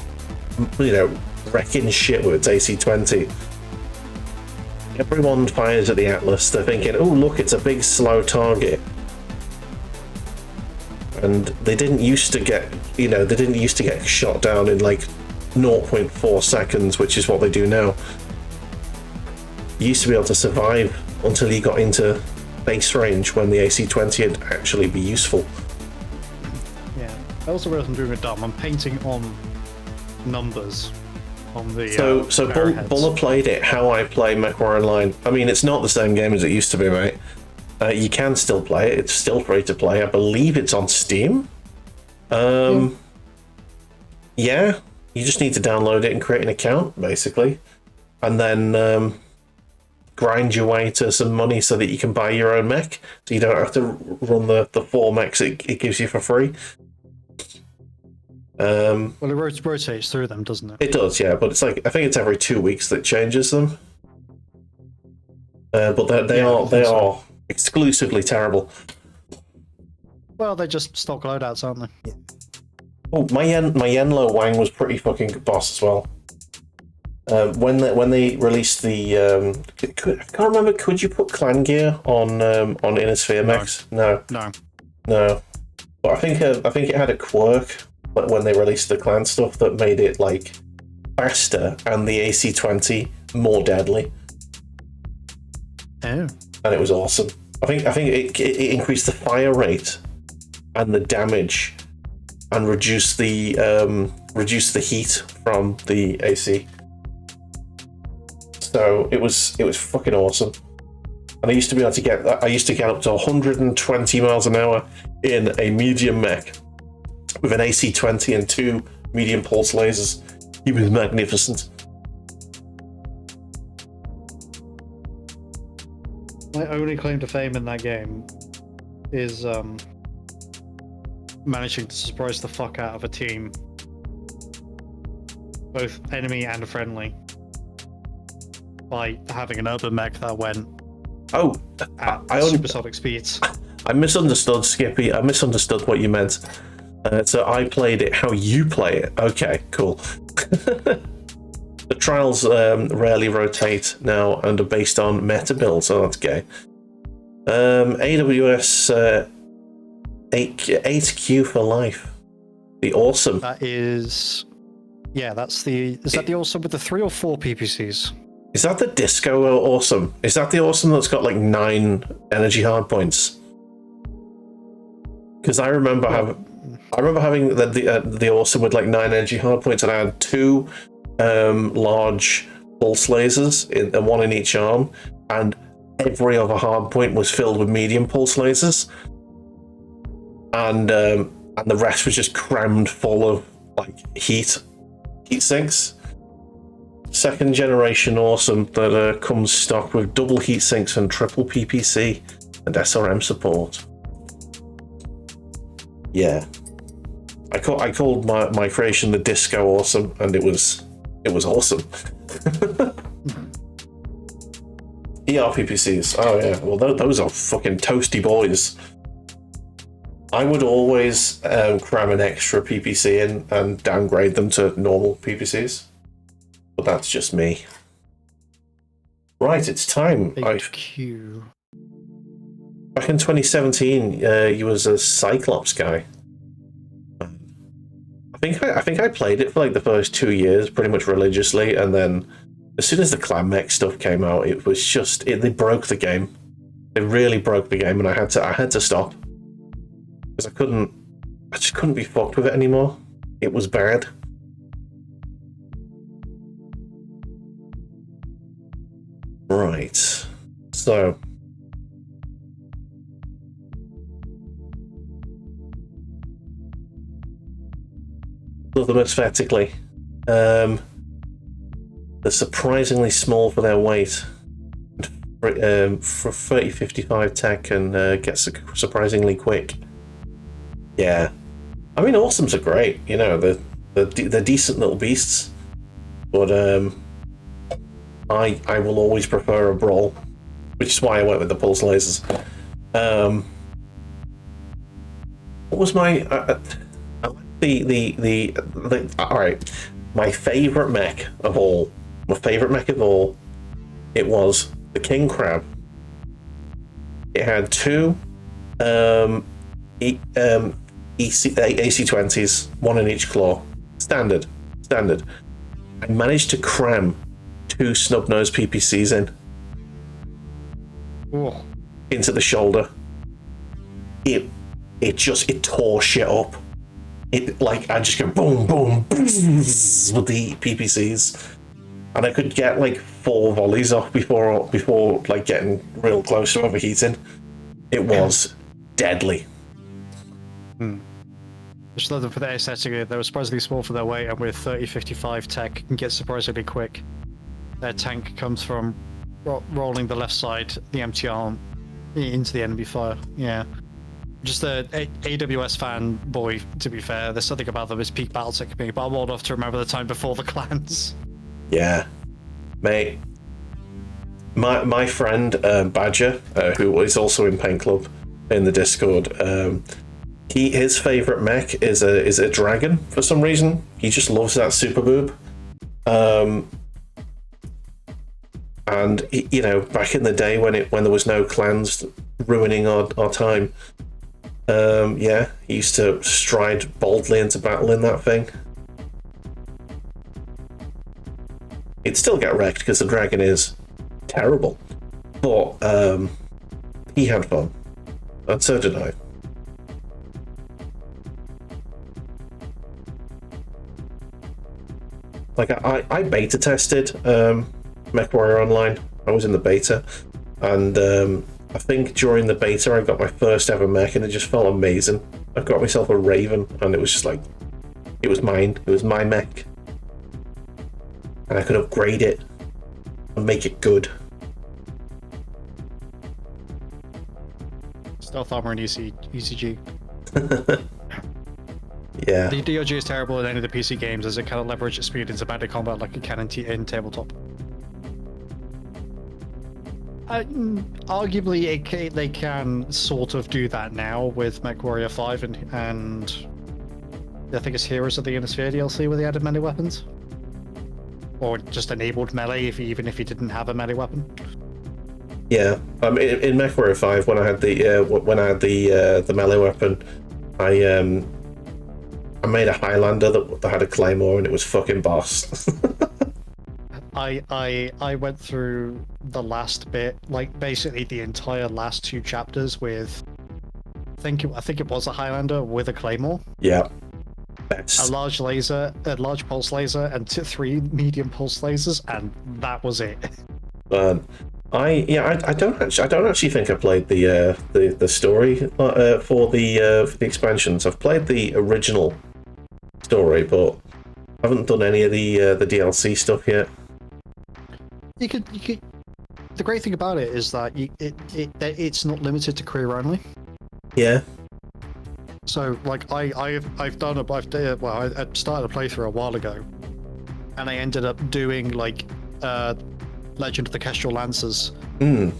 wrecking shit with its AC-20, everyone fires at the Atlas. They're thinking, "Oh, look, it's a big slow target." And they didn't used to get shot down in like 0.4 seconds, which is what they do now. You used to be able to survive until you got into base range, when the AC-20 would actually be useful. Yeah, I also realized I'm doing a dumb. I'm painting on numbers on the. So Bulla played it how I play MechWarrior Online. I mean, it's not the same game as it used to be, mate. You can still play it. It's still free to play. I believe it's on Steam. Yeah, you just need to download it and create an account, basically, and then grind your way to some money so that you can buy your own mech, so you don't have to run the 4 mechs it gives you for free. Well, it rotates through them, doesn't it? It does, yeah, but it's like, I think it's every 2 weeks that changes them. But they are exclusively terrible. Well, they're just stock loadouts, aren't they? Yeah. Oh, my Yenlo Wang was pretty fucking boss as well. When they released the, I can't remember. Could you put clan gear on Inner mechs? No. But I think it had a quirk when they released the clan stuff that made it like faster and the AC-20 more deadly. Oh. And it was awesome. I think it increased the fire rate and the damage, and reduced the heat from the AC. So it was fucking awesome. And I used to be able to get up to 120 miles an hour in a medium mech with an AC-20 and 2 medium pulse lasers. He was magnificent. My only claim to fame in that game is managing to surprise the fuck out of a team, both enemy and friendly, by having an urban mech that went at supersonic speeds. I misunderstood, Skippy. I misunderstood what you meant. So I played it how you play it. Okay, cool. The trials rarely rotate now and are based on meta builds, so that's gay. AWS 8Q for life. The awesome. That is... Yeah, that's the... Is that the awesome with the 3 or 4 PPCs? Is that the disco awesome? Is that the awesome that's got like 9 energy hardpoints? Because I remember having the awesome with like 9 energy hardpoints, and I had 2 large pulse lasers and 1 in each arm, and every other hardpoint was filled with medium pulse lasers, and the rest was just crammed full of like heat sinks. 2nd generation awesome that comes stock with double heat sinks and triple PPC and SRM support. Yeah, I called my creation the Disco Awesome, and it was awesome. PPCs. Oh yeah, well those are fucking toasty boys. I would always cram an extra PPC in and downgrade them to normal PPCs, but that's just me. Right, it's time. HQ. Back in 2017, you was a Cyclops guy. I think I played it for like the first 2 years, pretty much religiously, and then as soon as the clan mech stuff came out, it was just they broke the game. They really broke the game, and I had to stop because I just couldn't be fucked with it anymore. It was bad. Right, so. Love them aesthetically. They're surprisingly small for their weight. For 3055 tech and gets surprisingly quick. Yeah, I mean, awesomes are great. You know, they're decent little beasts, but I will always prefer a brawl, which is why I went with the pulse lasers. What was my? The all right, my favorite mech of all, it was the King Crab. It had 2 AC-20s, 1 in each claw. Standard. I managed to cram 2 snub-nosed PPCs into the shoulder. It tore shit up. I just go boom, boom, boom with the PPCs, and I could get like 4 volleys off before like getting real close to overheating. It was deadly. Just love them for their aesthetic. They were surprisingly small for their weight, and with 3055 tech, can get surprisingly quick. Their tank comes from rolling the left side, the empty arm, into the enemy fire. Yeah. Just a AWS fanboy, to be fair. There's something about them as peak Battletech me, but I'm old enough to remember the time before the clans. Yeah, mate. My friend Badger, who is also in Paint Club in the Discord, his favorite mech is a dragon for some reason. He just loves that super boob. And you know, back in the day when there was no clans ruining our time. Yeah, he used to stride boldly into battle in that thing. He'd still get wrecked because the dragon is terrible, but he had fun, and so did I. Like I beta tested MechWarrior Online. I was in the beta, and I think during the beta I got my first ever mech, and it just felt amazing. I got myself a Raven, and it was just like, it was mine. It was my mech, and I could upgrade it and make it good. Stealth armor and ECG. Yeah. The DRG is terrible in any of the PC games as it cannot leverage its speed into melee combat like it can in tabletop. Arguably, they can sort of do that now with MechWarrior 5 and I think it's Heroes of the Inner Sphere DLC where they added melee weapons. Or just enabled melee even if you didn't have a melee weapon. Yeah, in MechWarrior 5, when I had the melee weapon, I made a Highlander that had a claymore, and it was fucking boss. I went through the last bit, like basically the entire last 2 chapters with, I think it was a Highlander with a claymore. Yeah. A large laser, a large pulse laser, and 3 medium pulse lasers, and that was it. I don't actually think I played the story for the expansions. I've played the original story, but I haven't done any of the DLC stuff yet. You could. The great thing about it is that it's not limited to career only. Yeah. So like I started a playthrough a while ago, and I ended up doing like Legend of the Kestrel Lancers, and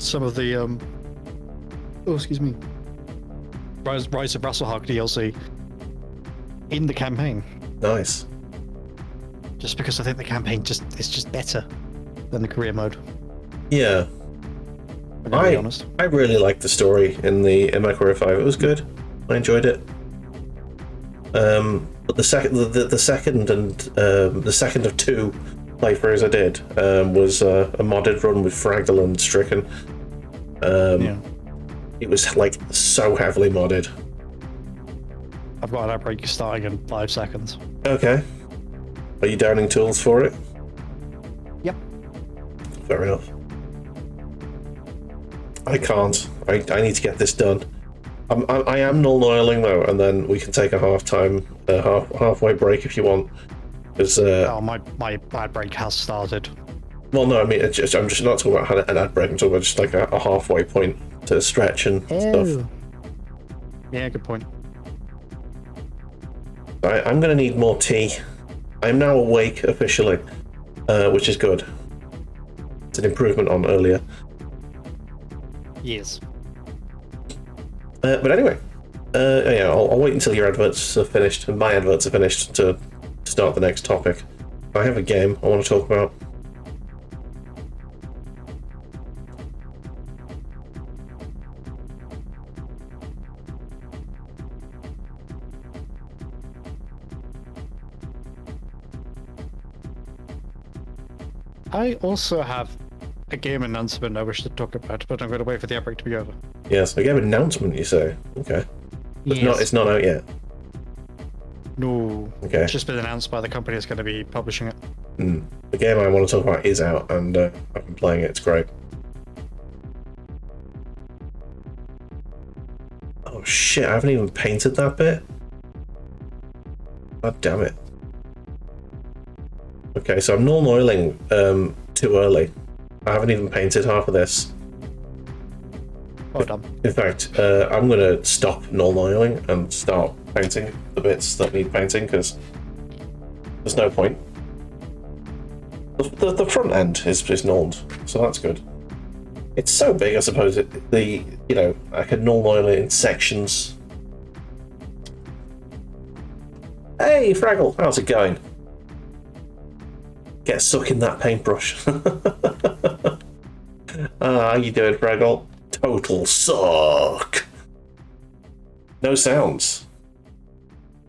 some of the Rise of Rasselhawk DLC in the campaign. Nice. Just because I think the campaign is just better than the career mode. Yeah. I'm gonna be honest. I really liked the story in MechWarrior 5. It was good. I enjoyed it. But the second of 2 playthroughs I did was a modded run with Fraggle and Stricken. Yeah. It was like so heavily modded. I've got an outbreak starting in 5 seconds. Okay. Are you downing tools for it? Yep. Fair enough. I can't. I need to get this done. I am null-noiling though, and then we can take a halfway break if you want. Because my ad break has started. well, no, I mean I'm just not talking about an ad break. I'm talking about just like a halfway point to stretch and stuff. Yeah, good point. I'm going to need more tea. I'm now awake officially, which is good. It's an improvement on earlier. Yes. But anyway, yeah, I'll wait until your adverts are finished and my adverts are finished to start the next topic. I have a game I want to talk about. I also have a game announcement I wish to talk about, but I'm going to wait for the outbreak to be over. Yes, a game announcement, you say? Okay. Yes. It's not out yet. No. Okay. It's just been announced by the company that's going to be publishing it. The game I want to talk about is out, and I've been playing it. It's great. Oh shit! I haven't even painted that bit. God damn it. Okay, so I'm null-noiling too early. I haven't even painted half of this. Well done. In fact, I'm going to stop null-noiling and start painting the bits that need painting, because there's no point. The front end is nulled, so that's good. It's so big, I suppose, I could null-noil it in sections. Hey, Fraggle, how's it going? Get stuck in that paintbrush. How you doing, Fraggle? Total suck. No sounds.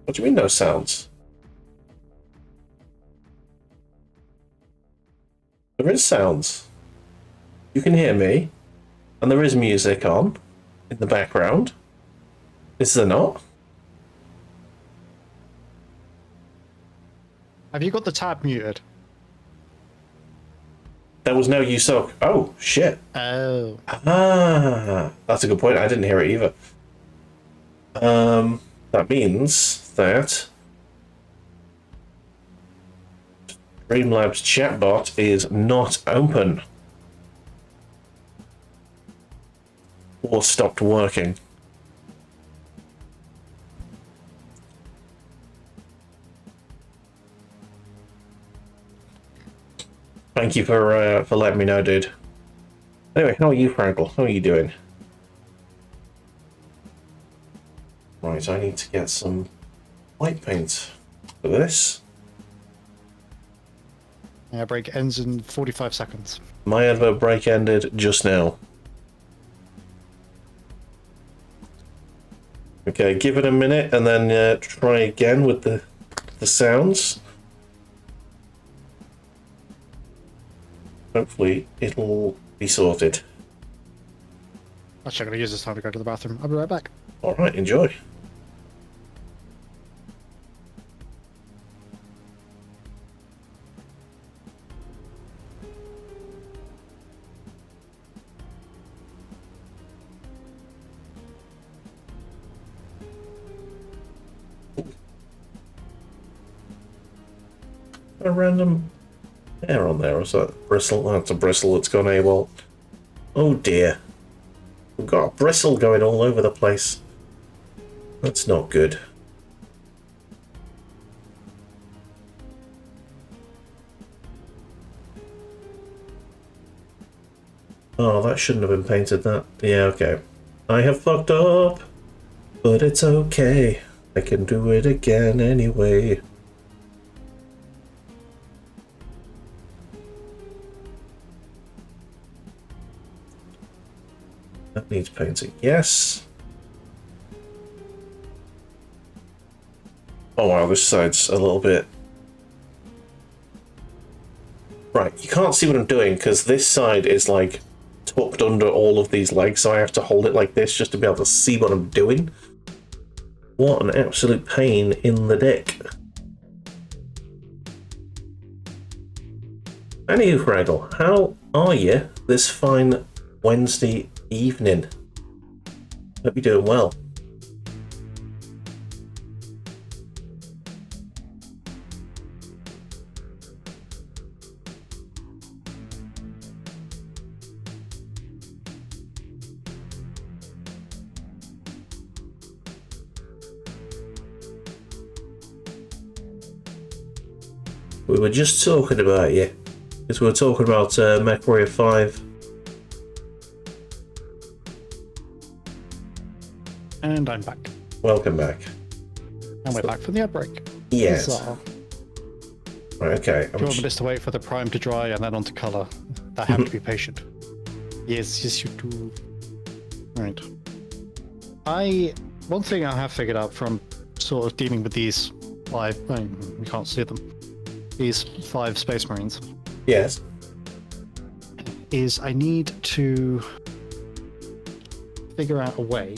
What do you mean, no sounds? There is sounds. You can hear me, and there is music on in the background. Is there not? Have you got the tab muted? there was no you suck. Oh, shit. Oh. Ah, that's a good point. I didn't hear it either. That means that Streamlabs chatbot is not open. Or stopped working. Thank you for letting me know, dude. Anyway, how are you, Frankel? How are you doing? Right, I need to get some white paint for this. Yeah, break ends in 45 seconds. My advert break ended just now. Okay, give it a minute and then try again with the sounds. Hopefully it'll be sorted. Actually, I'm going to use this time to go to the bathroom. I'll be right back. Alright, enjoy. A random hair on there, or is that a bristle? That's a bristle that's gone AWOL. Oh dear. We've got a bristle going all over the place. That's not good. Oh, that shouldn't have been painted that. Yeah, okay. I have fucked up, but it's okay. I can do it again anyway. That needs painting. Yes. Oh wow, this side's a little bit... Right, you can't see what I'm doing because this side is like tucked under all of these legs, so I have to hold it like this just to be able to see what I'm doing. What an absolute pain in the dick. Anywho, Fraggle, how are you this fine Wednesday evening? Hope you're doing well. We were just talking about you, because we were talking about MechWarrior 5. And I'm back. Welcome back. And we're back from the ad break. Yes. So, Right, okay. do you want this to wait for the prime to dry and then on to colour? I have to be patient. Yes, you do. Right. One thing I have figured out from sort of dealing with these 5, you can't see them, these 5 Space Marines, Yes. is I need to figure out a way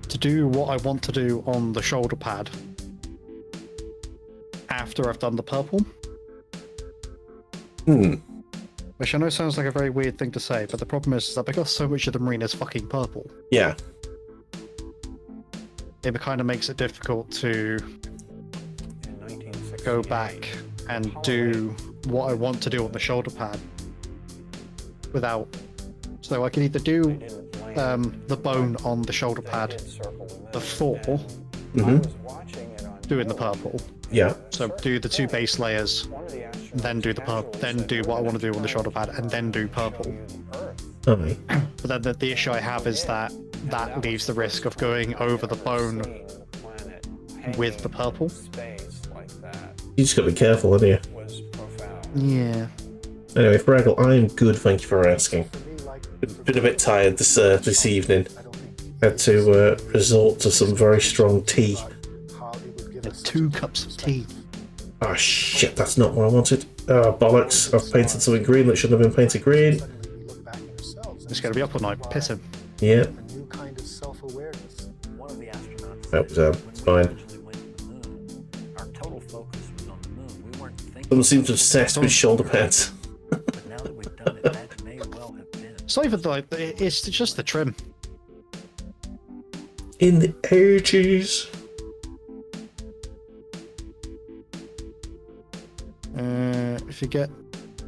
to do what I want to do on the shoulder pad after I've done the purple. Which I know sounds like a very weird thing to say, but the problem is that because so much of the Marine is fucking purple, Yeah. it kind of makes it difficult to go back and do what I want to do on the shoulder pad without... So I can either do the bone on the shoulder pad before doing the purple. Yeah. So do the 2 base layers, then do the purple, then do what I want to do on the shoulder pad, and then do purple. Aye. But then the issue I have is that leaves the risk of going over the bone with the purple. You just gotta be careful, haven't you? Yeah. Anyway, Fraggle, I'm good, thank you for asking. Been a bit tired this evening. Had to resort to some very strong tea. 2 cups of tea. Oh shit, that's not what I wanted. Oh bollocks, I've painted something green that shouldn't have been painted green. It's going to be up all night. Piss him. Yeah. That was it's fine. Someone seems obsessed with shoulder pads. not even like it's just the trim. In the ages. If you get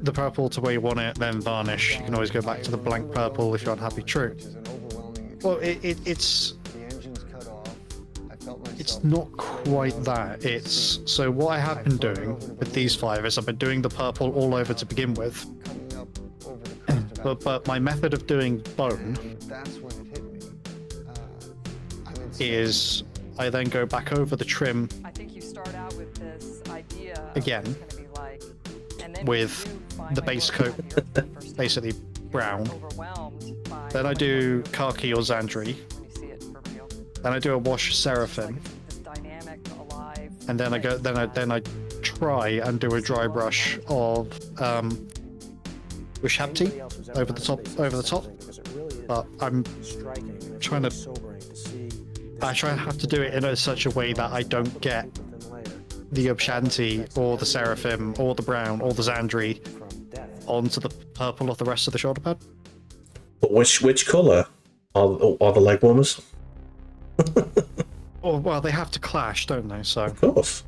the purple to where you want it, then varnish. You can always go back to the blank purple if you're unhappy. True. Well, it's not quite that. It's so what I have been doing with these 5 is I've been doing the purple all over to begin with. But my method of doing bone is I then go back over the trim I think you start out with this idea again of what it's gonna be like, and then with you the find base out coat, when you're first basically brown. overwhelmed by Then I do khaki or Zandri. when you see it for real. Then I do a wash It's seraphim, like this dynamic, alive. and then I go. Then I try and do a dry brush of Ushabti over the top. But I'm trying to. I try and have to do it in such a way that I don't get the Ushabti or the seraphim or the brown or the Zandri onto the purple of the rest of the shoulder pad. But which colour are the leg warmers? Oh well, they have to clash, don't they? So Of course.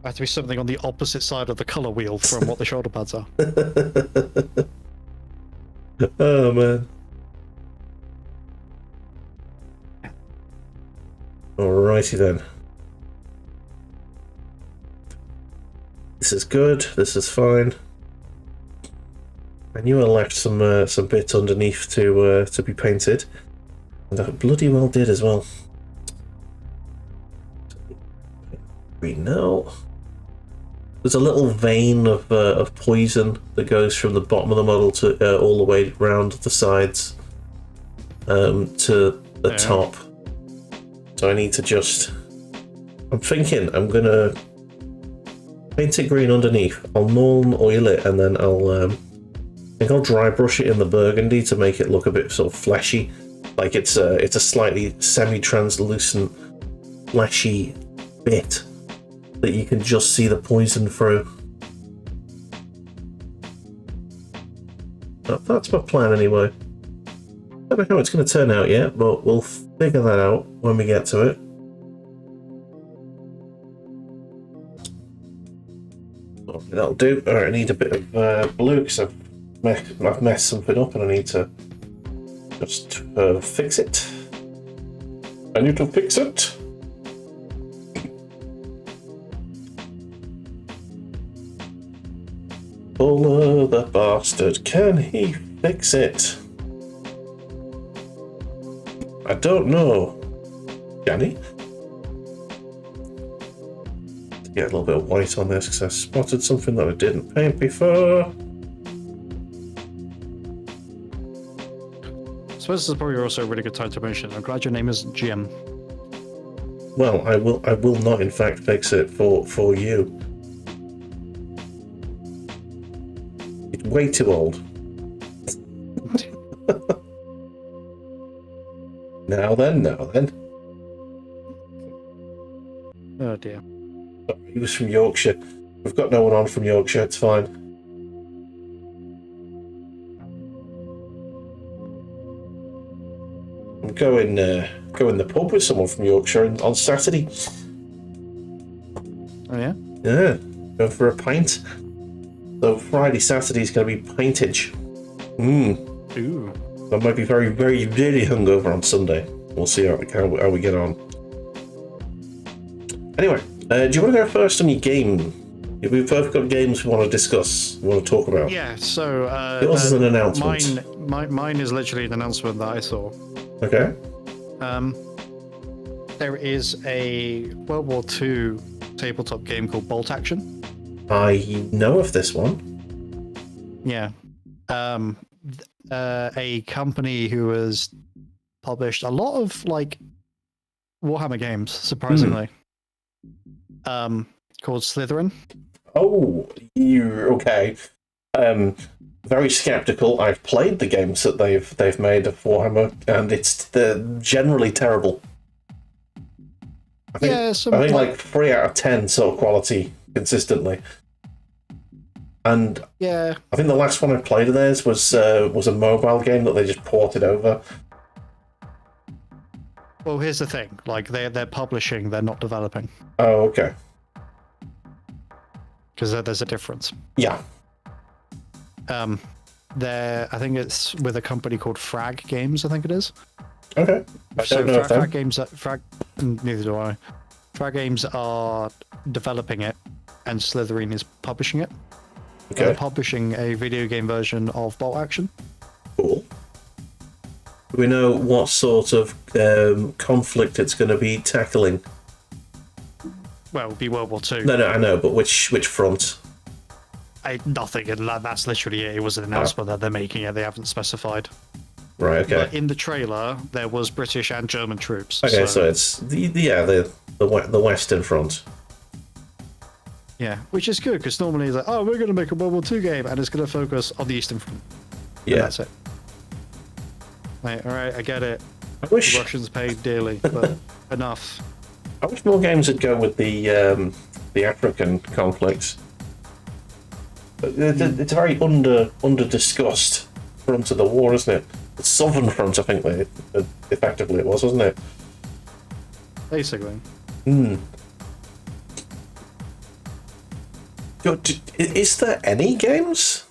there has to be something on the opposite side of the colour wheel from what the shoulder pads are. Oh man. Alrighty then. This is good. This is fine. I knew I left some bits underneath to be painted, and I bloody well did as well. Green now. There's a little vein of poison that goes from the bottom of the model to all the way around the sides to the top. So I need to just. I'm thinking I'm gonna paint it green underneath. I'll Norn oil it, and then I think I'll dry brush it in the burgundy to make it look a bit sort of fleshy, like it's a slightly semi-translucent, fleshy bit that you can just see the poison through. That's my plan anyway. I don't know how it's going to turn out yet, but we'll figure that out when we get to it. Okay, that'll do. Alright, I need a bit of blue because I've messed something up and I need to just fix it. I need to fix it. Buller the bastard, can he fix it? I don't know. Can he? Get a little bit of white on this because I spotted something that I didn't paint before. I suppose this is probably also a really good time to mention. I'm glad your name isn't Jim. Well, I will not in fact fix it for you. It's way too old. Now then. Oh dear. He was from Yorkshire. We've got no one on from Yorkshire, it's fine. I'm going the pub with someone from Yorkshire on Saturday. Oh yeah? Yeah, going for a pint. So Friday, Saturday is going to be pintage. Ooh. I might be very, very, very hungover on Sunday. We'll see how we get on. Anyway, do you want to go first on your game? We've both got games we want to discuss, we want to talk about. Yeah, so Yours is an announcement. Mine is literally an announcement that I saw. Okay. There is a World War II tabletop game called Bolt Action. I know of this one. Yeah. A company who has published a lot of like Warhammer games, surprisingly. Called Slytherin. Oh, okay. Very skeptical. I've played the games that they've made of Warhammer, and they're generally terrible. I think like 3 out of 10 sort of quality consistently. And Yeah. I think the last one I played of theirs was a mobile game that they just ported over. Well, here's the thing. Like, they're publishing, they're not developing. Oh, okay. Because there's a difference. Yeah. I think it's with a company called Frag Games, I think it is. Okay. I don't know if Frag Games, neither do I. Frag Games are developing it, and Slytherin is publishing it. Okay. They're publishing a video game version of Bolt Action. Cool. Do we know what sort of conflict it's going to be tackling? Well, it would be World War II. No, I know, but which front? Nothing, and that's literally it. It was an announcement that they're making it. They haven't specified. Right. Okay. But in the trailer, there was British and German troops. Okay, so it's the Western Front. Yeah, which is good because normally it's like, oh, we're going to make a World War II game, and it's going to focus on the Eastern Front. Yeah, and that's it. Like, all right, I get it. I wish The Russians paid dearly, but enough. I wish more games would go with the African conflicts. But it's a very under discussed front of the war, isn't it? The Southern Front, I think, effectively it was, wasn't it? Basically. Is there any games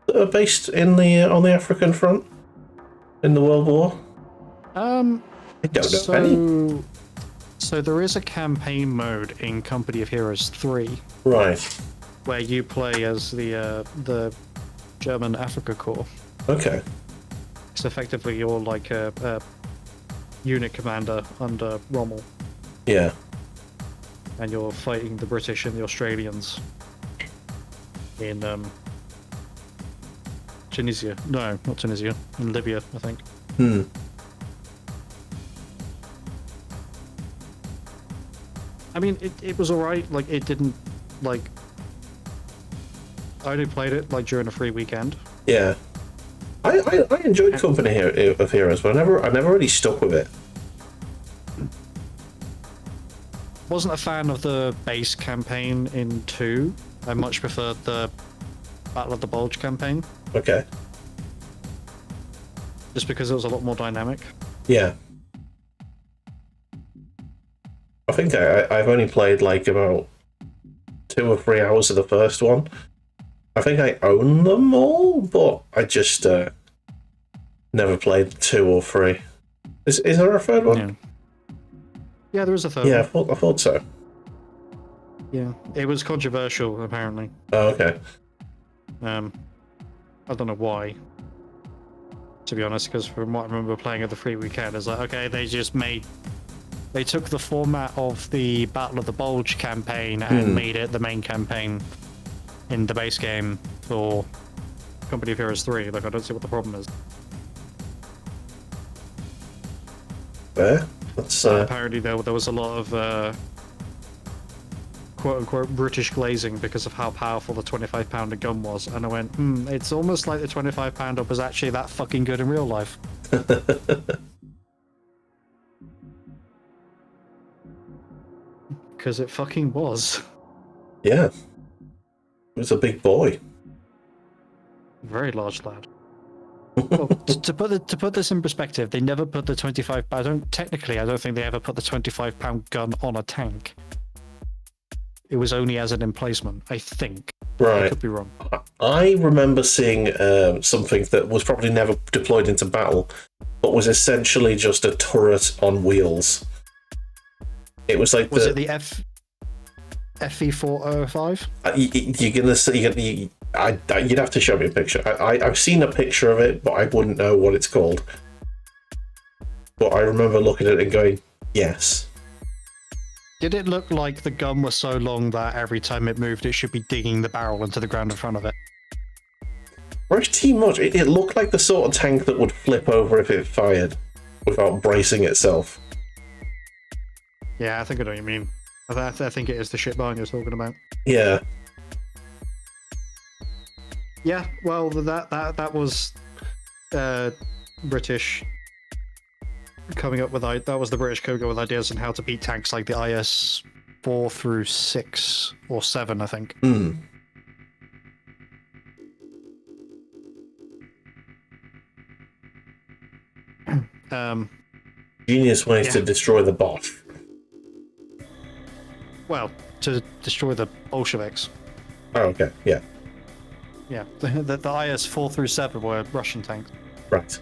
that are based in on the African front in the World War? I don't know any. So there is a campaign mode in Company of Heroes 3. Right. Where you play as the German Africa Corps. Okay. So effectively you're like a unit commander under Rommel. Yeah. And you're fighting the British and the Australians in Tunisia. No, not Tunisia. In Libya, I think. I mean, it was alright. Like, it didn't, like... I only played it, like, during a free weekend. Yeah. I enjoyed Company of Heroes, but I never really stuck with it. Wasn't a fan of the base campaign in 2. I much preferred the Battle of the Bulge campaign. Okay. Just because it was a lot more dynamic. Yeah. I think I've only played like about 2 or 3 hours of the first one. I think I own them all, but I just never played 2 or 3. Is there a third one? Yeah, there is a third one. one. I thought so. Yeah, it was controversial, apparently. Oh, okay. I don't know why, to be honest, because from what I remember playing at the free weekend, it's like, okay, they took the format of the Battle of the Bulge campaign and made it the main campaign in the base game for Company of Heroes 3. Like, I don't see what the problem is. There? That's, apparently there was a lot of quote-unquote British glazing because of how powerful the 25-pounder gun was, and I went, it's almost like the 25-pounder was actually that fucking good in real life. Because it fucking was. Yeah. It was a big boy. Very large lad. Well, to put this in perspective, they never put the 25. I don't think they ever put the 25-pound gun on a tank. It was only as an emplacement, I think. Right. I could be wrong. I remember seeing something that was probably never deployed into battle, but was essentially just a turret on wheels. It was like it the FE405? You're gonna see. You'd have to show me a picture. I've seen a picture of it, but I wouldn't know what it's called. But I remember looking at it and going, yes. Did it look like the gun was so long that every time it moved, it should be digging the barrel into the ground in front of it? Pretty much. It looked like the sort of tank that would flip over if it fired without bracing itself. Yeah, I think I know what you mean. I think it is the shit barn you're talking about. Yeah. Yeah, well, that was British coming up with that was the British coming up with ideas on how to beat tanks like the IS 4 through 6 or 7, I think. Genius ways Yeah. to destroy the Bosch. Well, to destroy the Bolsheviks. Oh, okay, yeah, Yeah, the IS 4 through 7 were Russian tanks. right.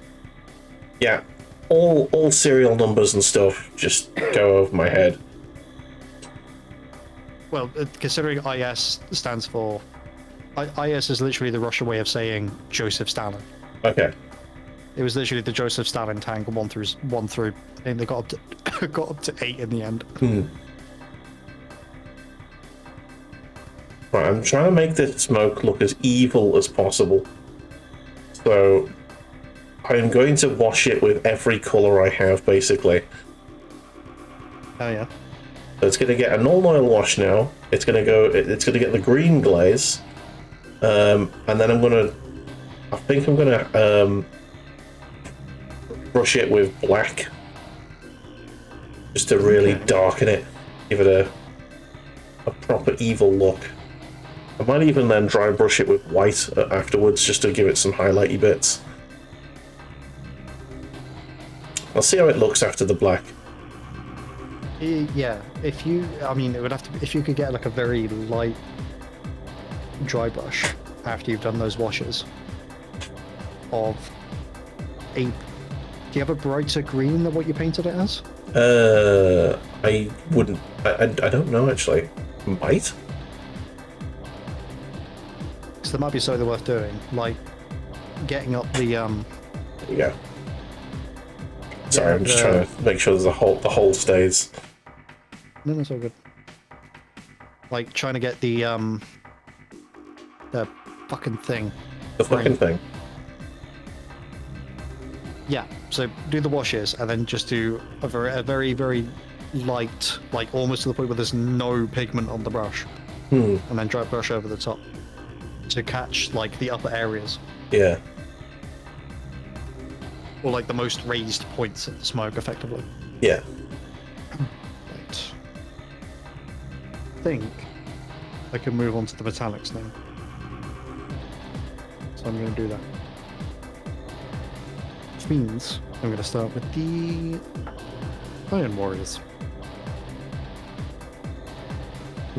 Yeah, all serial numbers and stuff just go over my head. Well, considering IS stands for... IS is literally the Russian way of saying Joseph Stalin. Okay. It was literally the Joseph Stalin tank one through. I think they got up to got up to 8 in the end. Right, I'm trying to make this smoke look as evil as possible. So I'm going to wash it with every colour I have, basically. Oh yeah. So it's going to get a normal oil wash now. It's going to get the green glaze, and then I think I'm going to brush it with black, just to really darken it, give it a proper evil look. I might even then dry brush it with white afterwards, just to give it some highlighty bits. I'll see how it looks after the black. Yeah, I mean, it would have to be, if you could get like a very light dry brush after you've done those washes of a... Do you have a brighter green than what you painted it as? I wouldn't... I don't know, actually. Might? So there might be something worth doing, like getting up the... There you go. Sorry, I'm just trying to make sure the hole stays. No, that's all good. Like trying to get the fucking thing. The fucking thing. Yeah, so do the washes and then just do a very, very light, like almost to the point where there's no pigment on the brush. And then dry brush over the top to catch like the upper areas. Yeah. Or like the most raised points of the smoke, effectively. Yeah. Right. I think I can move on to the metallics now. So I'm going to do that. Which means I'm going to start with the Iron Warriors.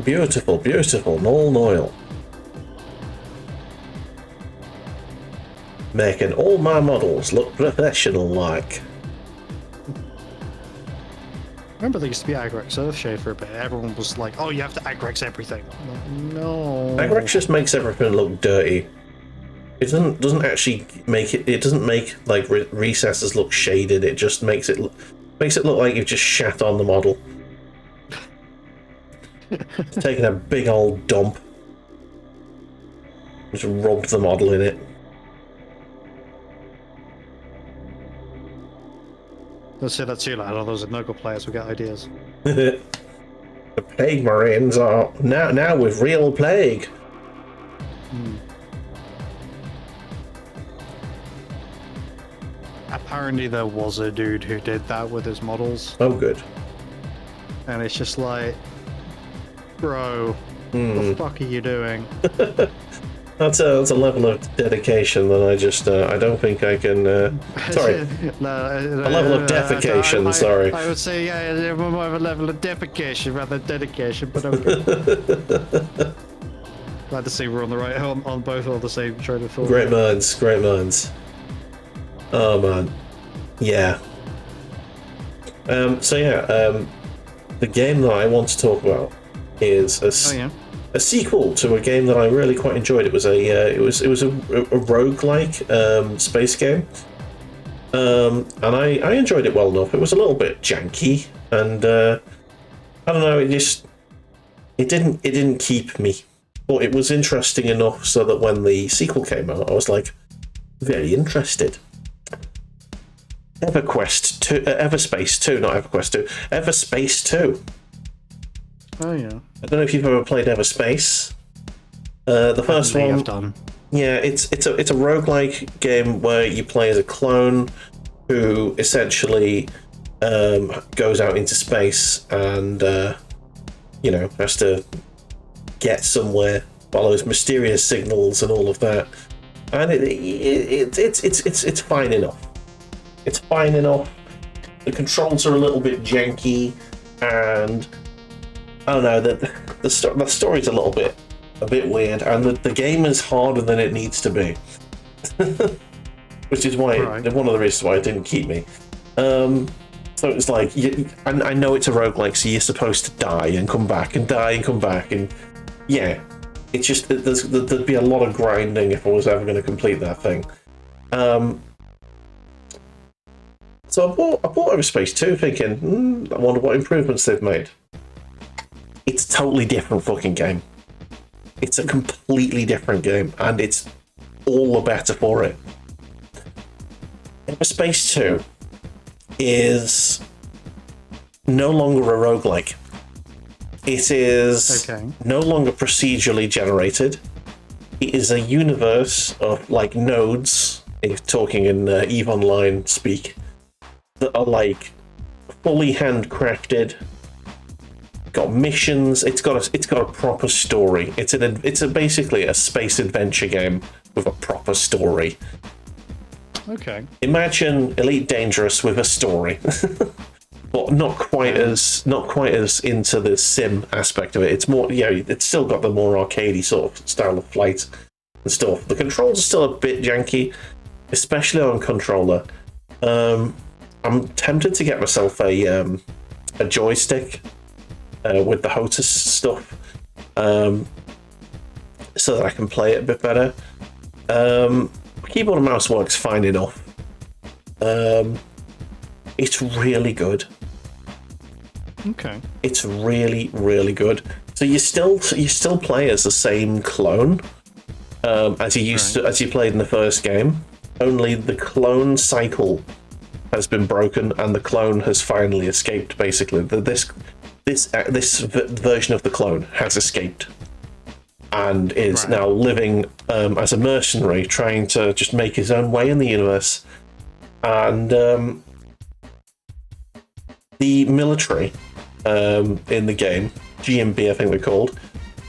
Beautiful, beautiful. Null oil. Making all my models look professional-like. Remember there used to be Agrex Earthshade for a bit. Everyone was like, oh, you have to Agrex everything. I'm like, no. Agrex just makes everything look dirty. It doesn't actually make it. It doesn't make like recesses look shaded. It just makes it look like you've just shat on the model. It's taken a big old dump. Just rubbed the model in it. Let's say that too, lad. All those Nurgle players will get ideas. The Plague Marines are now with real plague. Apparently there was a dude who did that with his models, Oh, good. and it's just like, bro, what the fuck are you doing? That's a level of dedication that I don't think I can. Sorry, a level of defecation. Sorry. I would say, yeah, more of a level of defecation rather than dedication, but okay. Glad to see we're on the right, on both on the same train of thought. Great minds, great minds. Oh man, yeah. The game that I want to talk about is a sequel to a game that I really quite enjoyed. It was a roguelike space game, and I enjoyed it well enough. It was a little bit janky, and I don't know. It didn't keep me, but it was interesting enough so that when the sequel came out, I was like very interested. EverQuest 2, Everspace 2, not EverQuest 2, Everspace 2. Oh yeah. I don't know if you've ever played Everspace. The first one. I've done. Yeah, it's a roguelike game where you play as a clone who essentially goes out into space and has to get somewhere, follows mysterious signals and all of that. And it's fine enough. It's fine enough. the controls are a little bit janky, and I don't know, the story's a bit weird, and the game is harder than it needs to be. Which is why one of the reasons why it didn't keep me. So it's like, I know it's a roguelike, so you're supposed to die and come back and die and come back, and yeah, it's just there'd be a lot of grinding if I was ever going to complete that thing. So I bought Overspace 2 thinking, I wonder what improvements they've made. It's a totally different fucking game. It's a completely different game, and it's all the better for it. Everspace 2 is no longer a roguelike. It is no longer procedurally generated. It is a universe of like nodes, if talking in EVE Online speak, that are like fully handcrafted. Got missions. It's got a proper story. It's basically a space adventure game with a proper story. Okay. Imagine Elite Dangerous with a story, but not quite as into the sim aspect of it. It's more, it's still got the more arcadey sort of style of flight and stuff. The controls are still a bit janky, especially on controller. I'm tempted to get myself a joystick with the HOTAS stuff, so that I can play it a bit better. Keyboard and mouse works fine enough. It's really good. Okay. It's really, really good. So you still play as the same clone as you used to, as you played in the first game. Only the clone cycle has been broken, and the clone has finally escaped. Basically, this version of the clone has escaped and is now living as a mercenary, trying to just make his own way in the universe. And the military in the game, GMB I think they're called,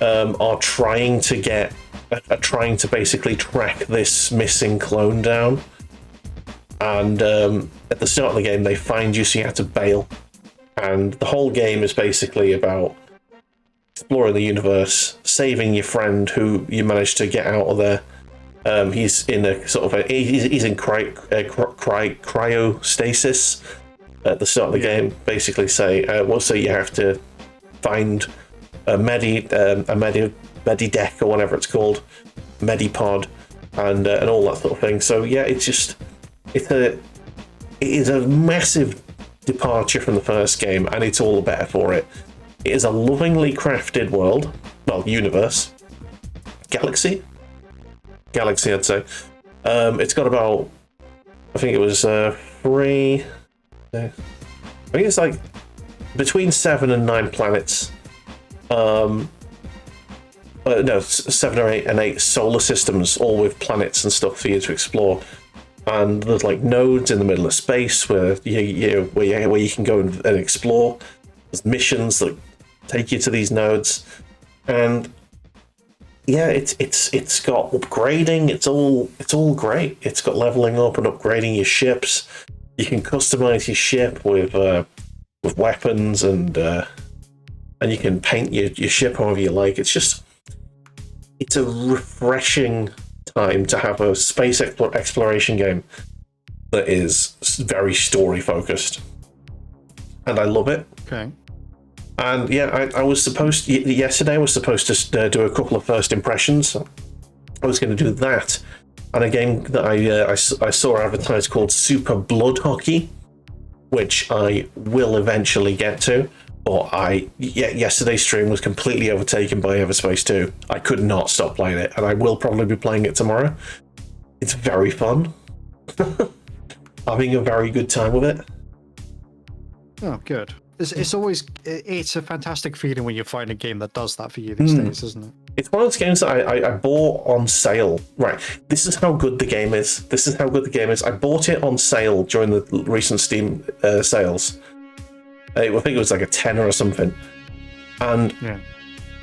are trying to basically track this missing clone down. And at the start of the game, they find you, so you have to bail. And the whole game is basically about exploring the universe, saving your friend who you managed to get out of there. He's in a sort of he's in cryostasis at the start of the game. Basically, so you have to find a medi deck or whatever it's called, medipod, and all that sort of thing. So yeah, it is a massive departure from the first game, and it's all the better for it. It is a lovingly crafted world, well, universe, galaxy, I'd say. It's got about, I think it was I think it's like between 7 and 9 planets. No, 7 or 8 and 8 solar systems, all with planets and stuff for you to explore. And there's like nodes in the middle of space where you can go and explore. There's missions that take you to these nodes, and yeah, it's got upgrading. It's all great. It's got leveling up and upgrading your ships. You can customize your ship with weapons, and you can paint your ship however you like. It's a refreshing time to have a space exploration game that is very story focused, and I love it. Okay. And yeah, I was supposed yesterday. I was supposed to do a couple of first impressions. I was going to do that, and a game that I saw advertised called Super Blood Hockey, which I will eventually get to. But yesterday's stream was completely overtaken by Everspace 2. I could not stop playing it, and I will probably be playing it tomorrow. It's very fun. Having a very good time with it. Oh, good. It's a fantastic feeling when you find a game that does that for you these days, isn't it? It's one of those games that I bought on sale. Right, this is how good the game is. I bought it on sale during the recent Steam sales. I think it was like a tenner or something. And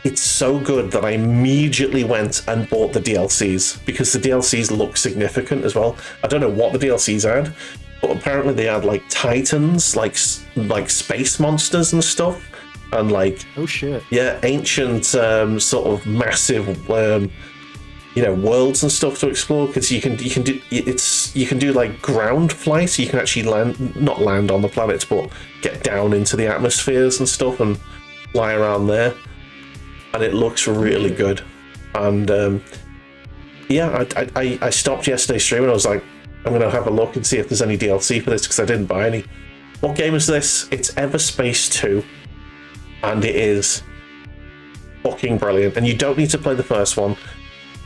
it's so good that I immediately went and bought the DLCs, because the DLCs look significant as well. I don't know what the DLCs add, but apparently they had like titans, like space monsters and stuff, and like Oh shit. yeah, ancient sort of massive worlds and stuff to explore, because you can do like ground flight, so you can actually not land on the planets, but get down into the atmospheres and stuff and fly around there, and it looks really good. And yeah, I stopped yesterday's stream and I was like, I'm gonna have a look and see if there's any DLC for this, because I didn't buy any. What game is this? It's Everspace 2, and it is fucking brilliant. And you don't need to play the first one.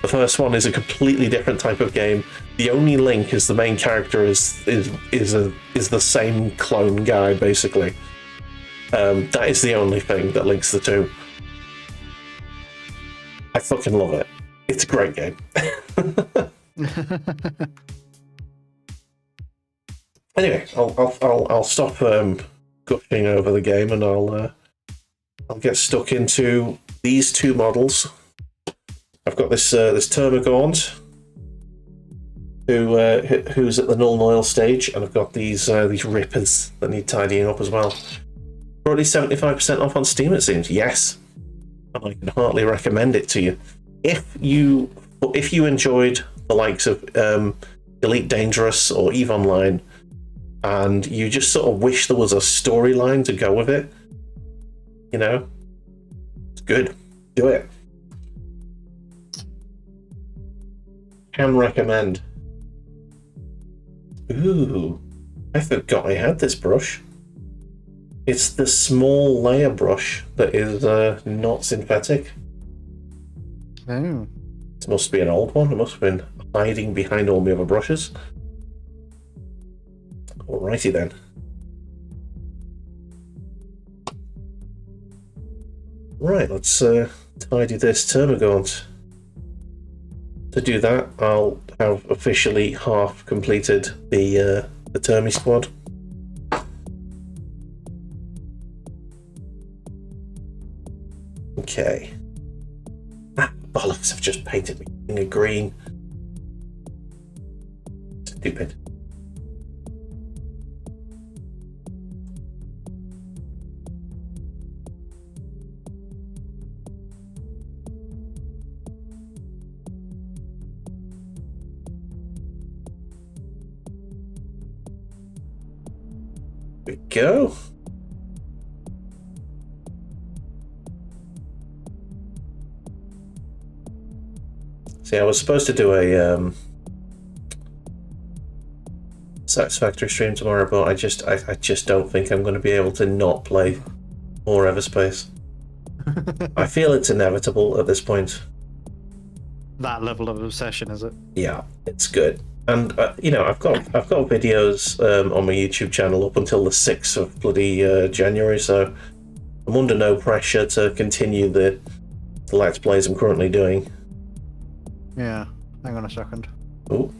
The first one is a completely different type of game. The only link is the main character is the same clone guy, basically. That is the only thing that links the two. I fucking love it. It's a great game. Anyway, I'll stop gushing over the game, and I'll get stuck into these two models. I've got this Termagaunt, who's at the null oil stage, and I've got these rippers that need tidying up as well. Already 75% off on Steam, it seems. Yes, and I can heartily recommend it to you. If you enjoyed the likes of Elite Dangerous or EVE Online, and you just sort of wish there was a storyline to go with it, it's good. Do it. Can recommend. Ooh, I forgot I had this brush. It's the small layer brush that is not synthetic. Oh. This must be an old one. It must have been hiding behind all my other brushes. Alrighty then. Right, let's tidy this Termagaunt. To do that, I'll have officially half completed the Termi squad. Okay. Bollocks, I've just painted me in a green. Stupid. There we go. See, I was supposed to do a Satisfactory stream tomorrow, but I just don't think I'm going to be able to not play more Everspace. I feel it's inevitable at this point. That level of obsession, is it? Yeah, it's good. And I've got videos on my YouTube channel up until the 6th of bloody January, so I'm under no pressure to continue the Let's Plays I'm currently doing. Yeah, hang on a second. Oh.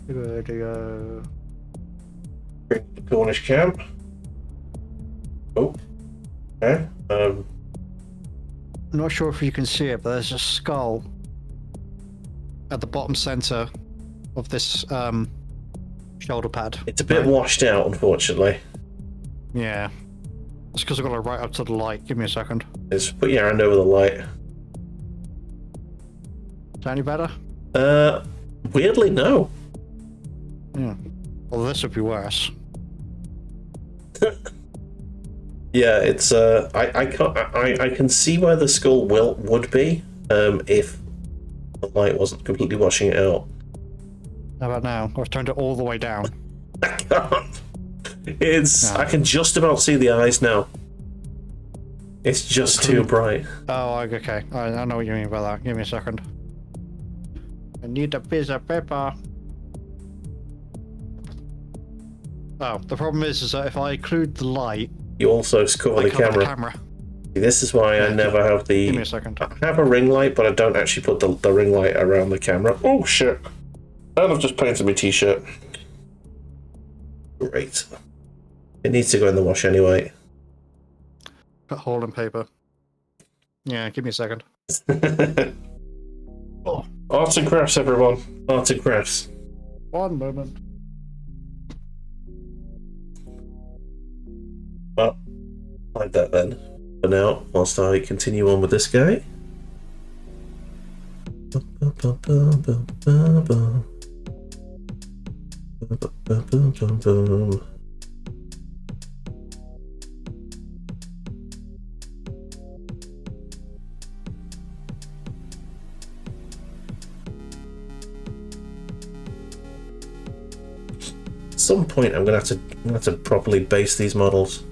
Video. The Cornish camp. Oh. Okay. I'm not sure if you can see it, but there's a skull at the bottom center of this shoulder pad. It's a bit washed out, unfortunately. Yeah. It's because I've got it right up to the light. Give me a second. Just put your hand over the light. Is that any better? Weirdly, no. Yeah. Well, this would be worse. Yeah, it's I can see where the skull would be if the light wasn't completely washing it out. How about now? I've turned it all the way down. I can't. It's No. I can just about see the eyes now. It's just too bright. Oh, okay. I know what you mean by that. Give me a second. I need a piece of paper. Oh, the problem is that if I occlude the light, You also cover I the cover camera. This is why I Yeah, never have the. Give me a second. I have a ring light, but I don't actually put the ring light around the camera. Oh shit! And I've just painted my t-shirt. Great. It needs to go in the wash anyway. Put a hole in paper. Yeah, give me a second. Oh. Arts and crafts, everyone. Arts and crafts. One moment. Hide that then for now, whilst I continue on with this guy. At some point, I'm gonna have to properly base these models.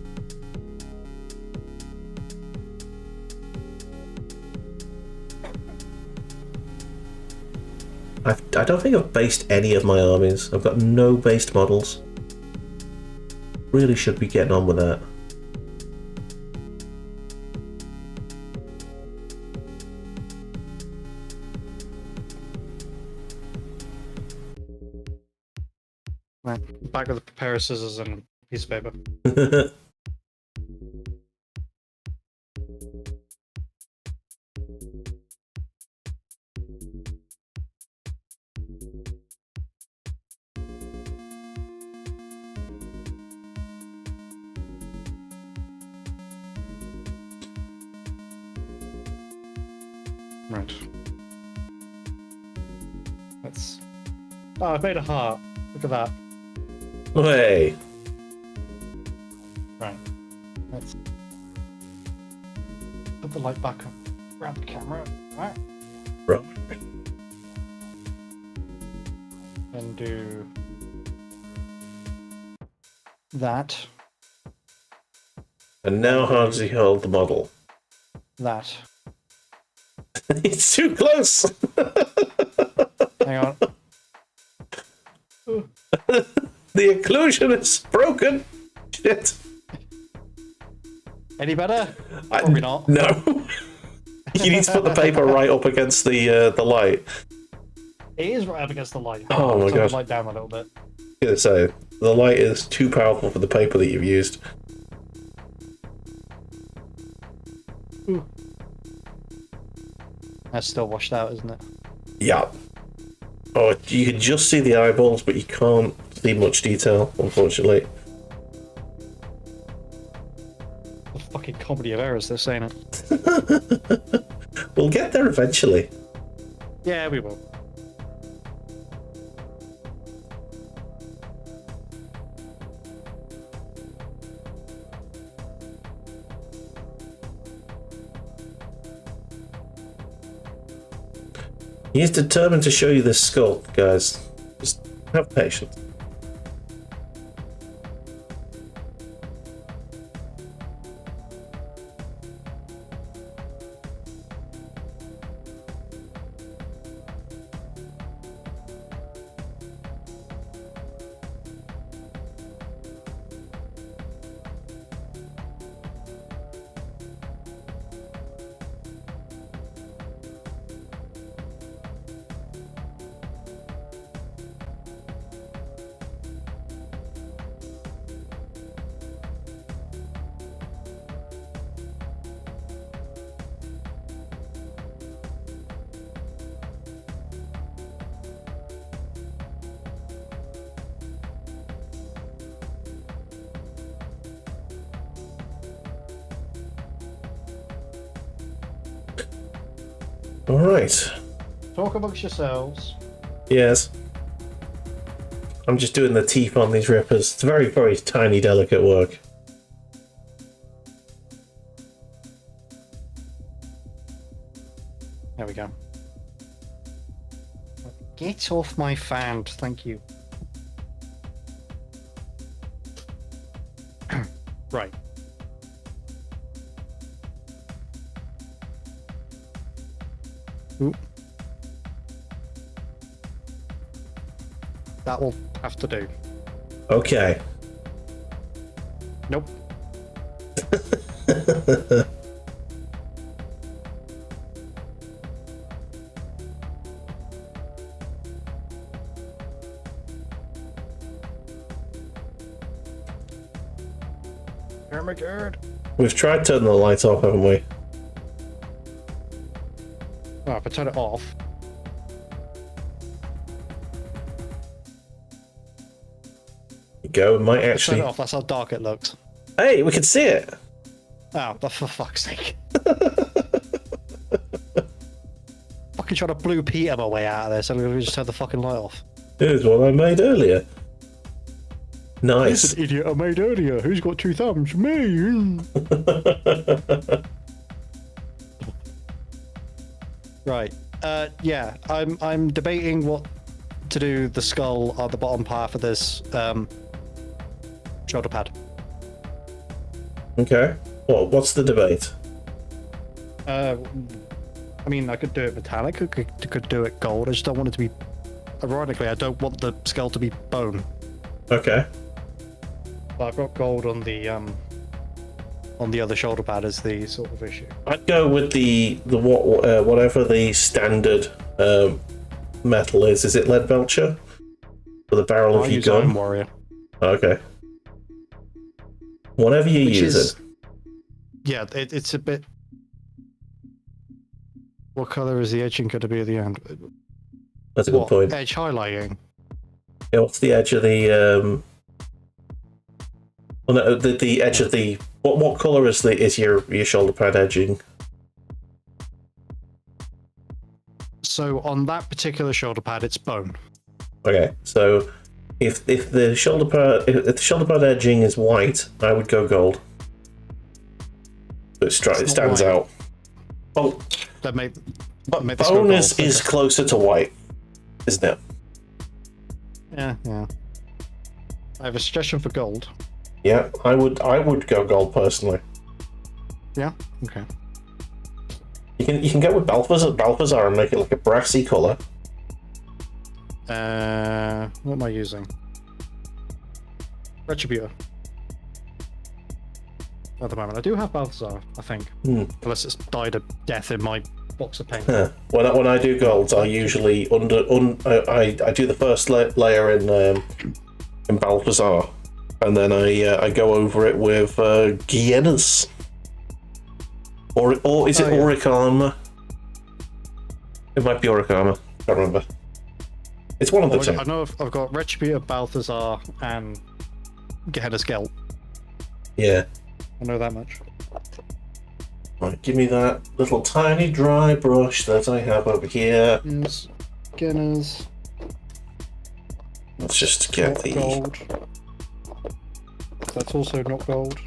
I don't think I've based any of my armies. I've got no based models. Really should be getting on with that. Right, back with the pair of scissors and a piece of paper. Right. Let's. Oh, I've made a heart. Look at that. Hey. Right. Let's put the light back up. Grab the camera. Right. Right. And do that. And now how does he hold the model? That. It's too close! Hang on. The occlusion is broken! Shit. Any better? Probably not. No. You need to put the paper right up against the light. It is right up against the light. Oh my Turn god. the light down a little bit. I was gonna say, the light is too powerful for the paper that you've used. Ooh. That's still washed out, isn't it? Yeah. Oh, you can just see the eyeballs, but you can't see much detail, unfortunately. The fucking comedy of errors, this, ain't it? We'll get there eventually. Yeah, we will. He's determined to show you this skull, guys. Just have patience. All right. Talk amongst yourselves. Yes. I'm just doing the teeth on these rippers. It's very, very tiny, delicate work. There we go. Get off my fan, thank you. Right. Ooh. That will have to do. Okay. Nope. Oh my god. We've tried turning the lights off, haven't we? Oh, if I turn it off. There you go. It might Turn actually. it off, that's how dark it looks. Hey, we can see it. Oh, for fuck's sake. Fucking trying to Blue Peter my way out of this, and we just turn the fucking light off. Here's one I made earlier. Nice. Here's an idiot I made earlier. Who's got 2 thumbs? Me. Right. Yeah. I'm debating what to do the skull on the bottom half of this shoulder pad. Okay. What's the debate? I mean, I could do it metallic. I could do it gold. I just don't want it to be. Ironically, I don't want the skull to be bone. Okay. But I've got gold on the other shoulder pad is the sort of issue. I'd go with whatever the standard metal is. Is it lead belcher for the barrel of your gun? Warrior. Okay. Whatever you use it. Yeah, it's a bit. What color is the edging going to be at the end? That's a good point. Edge highlighting. Yeah, what's the edge of the well, no, the edge of the what color is your shoulder pad edging? So on that particular shoulder pad, it's bone. Okay, so if the shoulder pad edging is white, I would go gold. It stands out. Well, bone is closer to white, isn't it? Yeah. I have a suggestion for gold. Yeah, I would go gold personally. Yeah. Okay. You can go with Balthazar and make it like a brassy color. What am I using? Retributor. At the moment, I do have Balthazar, I think. Unless it's died a death in my box of paint. Huh. When I do golds, I usually I do the first layer in Balthazar, and then I go over it with Guienna's. Or is it Auric Armor? It might be Auric Armor. Can't remember. It's one of the two. I know I've got Retributor, Balthazar, and Gehenna's Gelt. Yeah. I know that much. Right, give me that little tiny dry brush that I have over here. Gehenna's. Let's just get the gold. That's also not gold.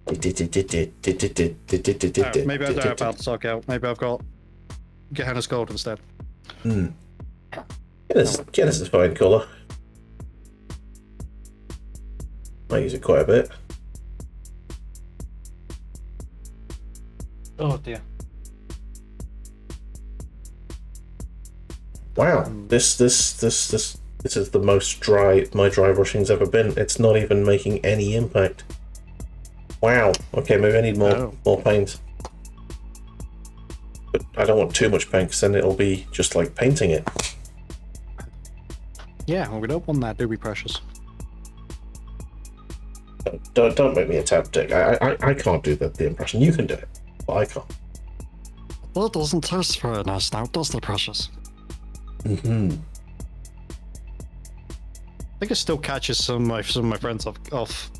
Maybe I don't have Balthazar Gelt. Maybe I've got Gehenna's Gold instead. Gehenna's a fine colour. I use it quite a bit. Oh dear. Wow, this is the most dry my dry brushing's ever been. It's not even making any impact. Wow. Okay, maybe I need more paint. But I don't want too much paint because then it'll be just like painting it. Yeah, well, we don't want that, do we, Precious? Don't make me a tab dick. I can't do the impression. You can do it, but I can't. Well, it doesn't taste very nice now, does it, Precious? Mm-hmm. I think it still catches some of my friends off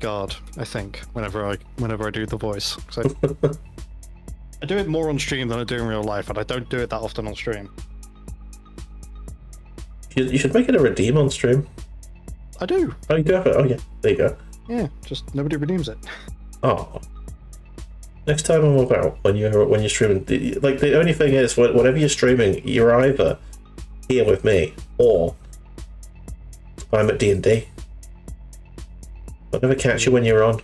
guard. I think whenever I do the voice, I do it more on stream than I do in real life, and I don't do it that often on stream. You should make it a redeem on stream. I do. Oh, you do have it. Oh yeah, there you go. Yeah, just nobody redeems it. Oh. Next time I'm about when you're streaming, the only thing is whenever you're streaming, you're either here with me or I'm at D&D. I'll never catch you when you're on.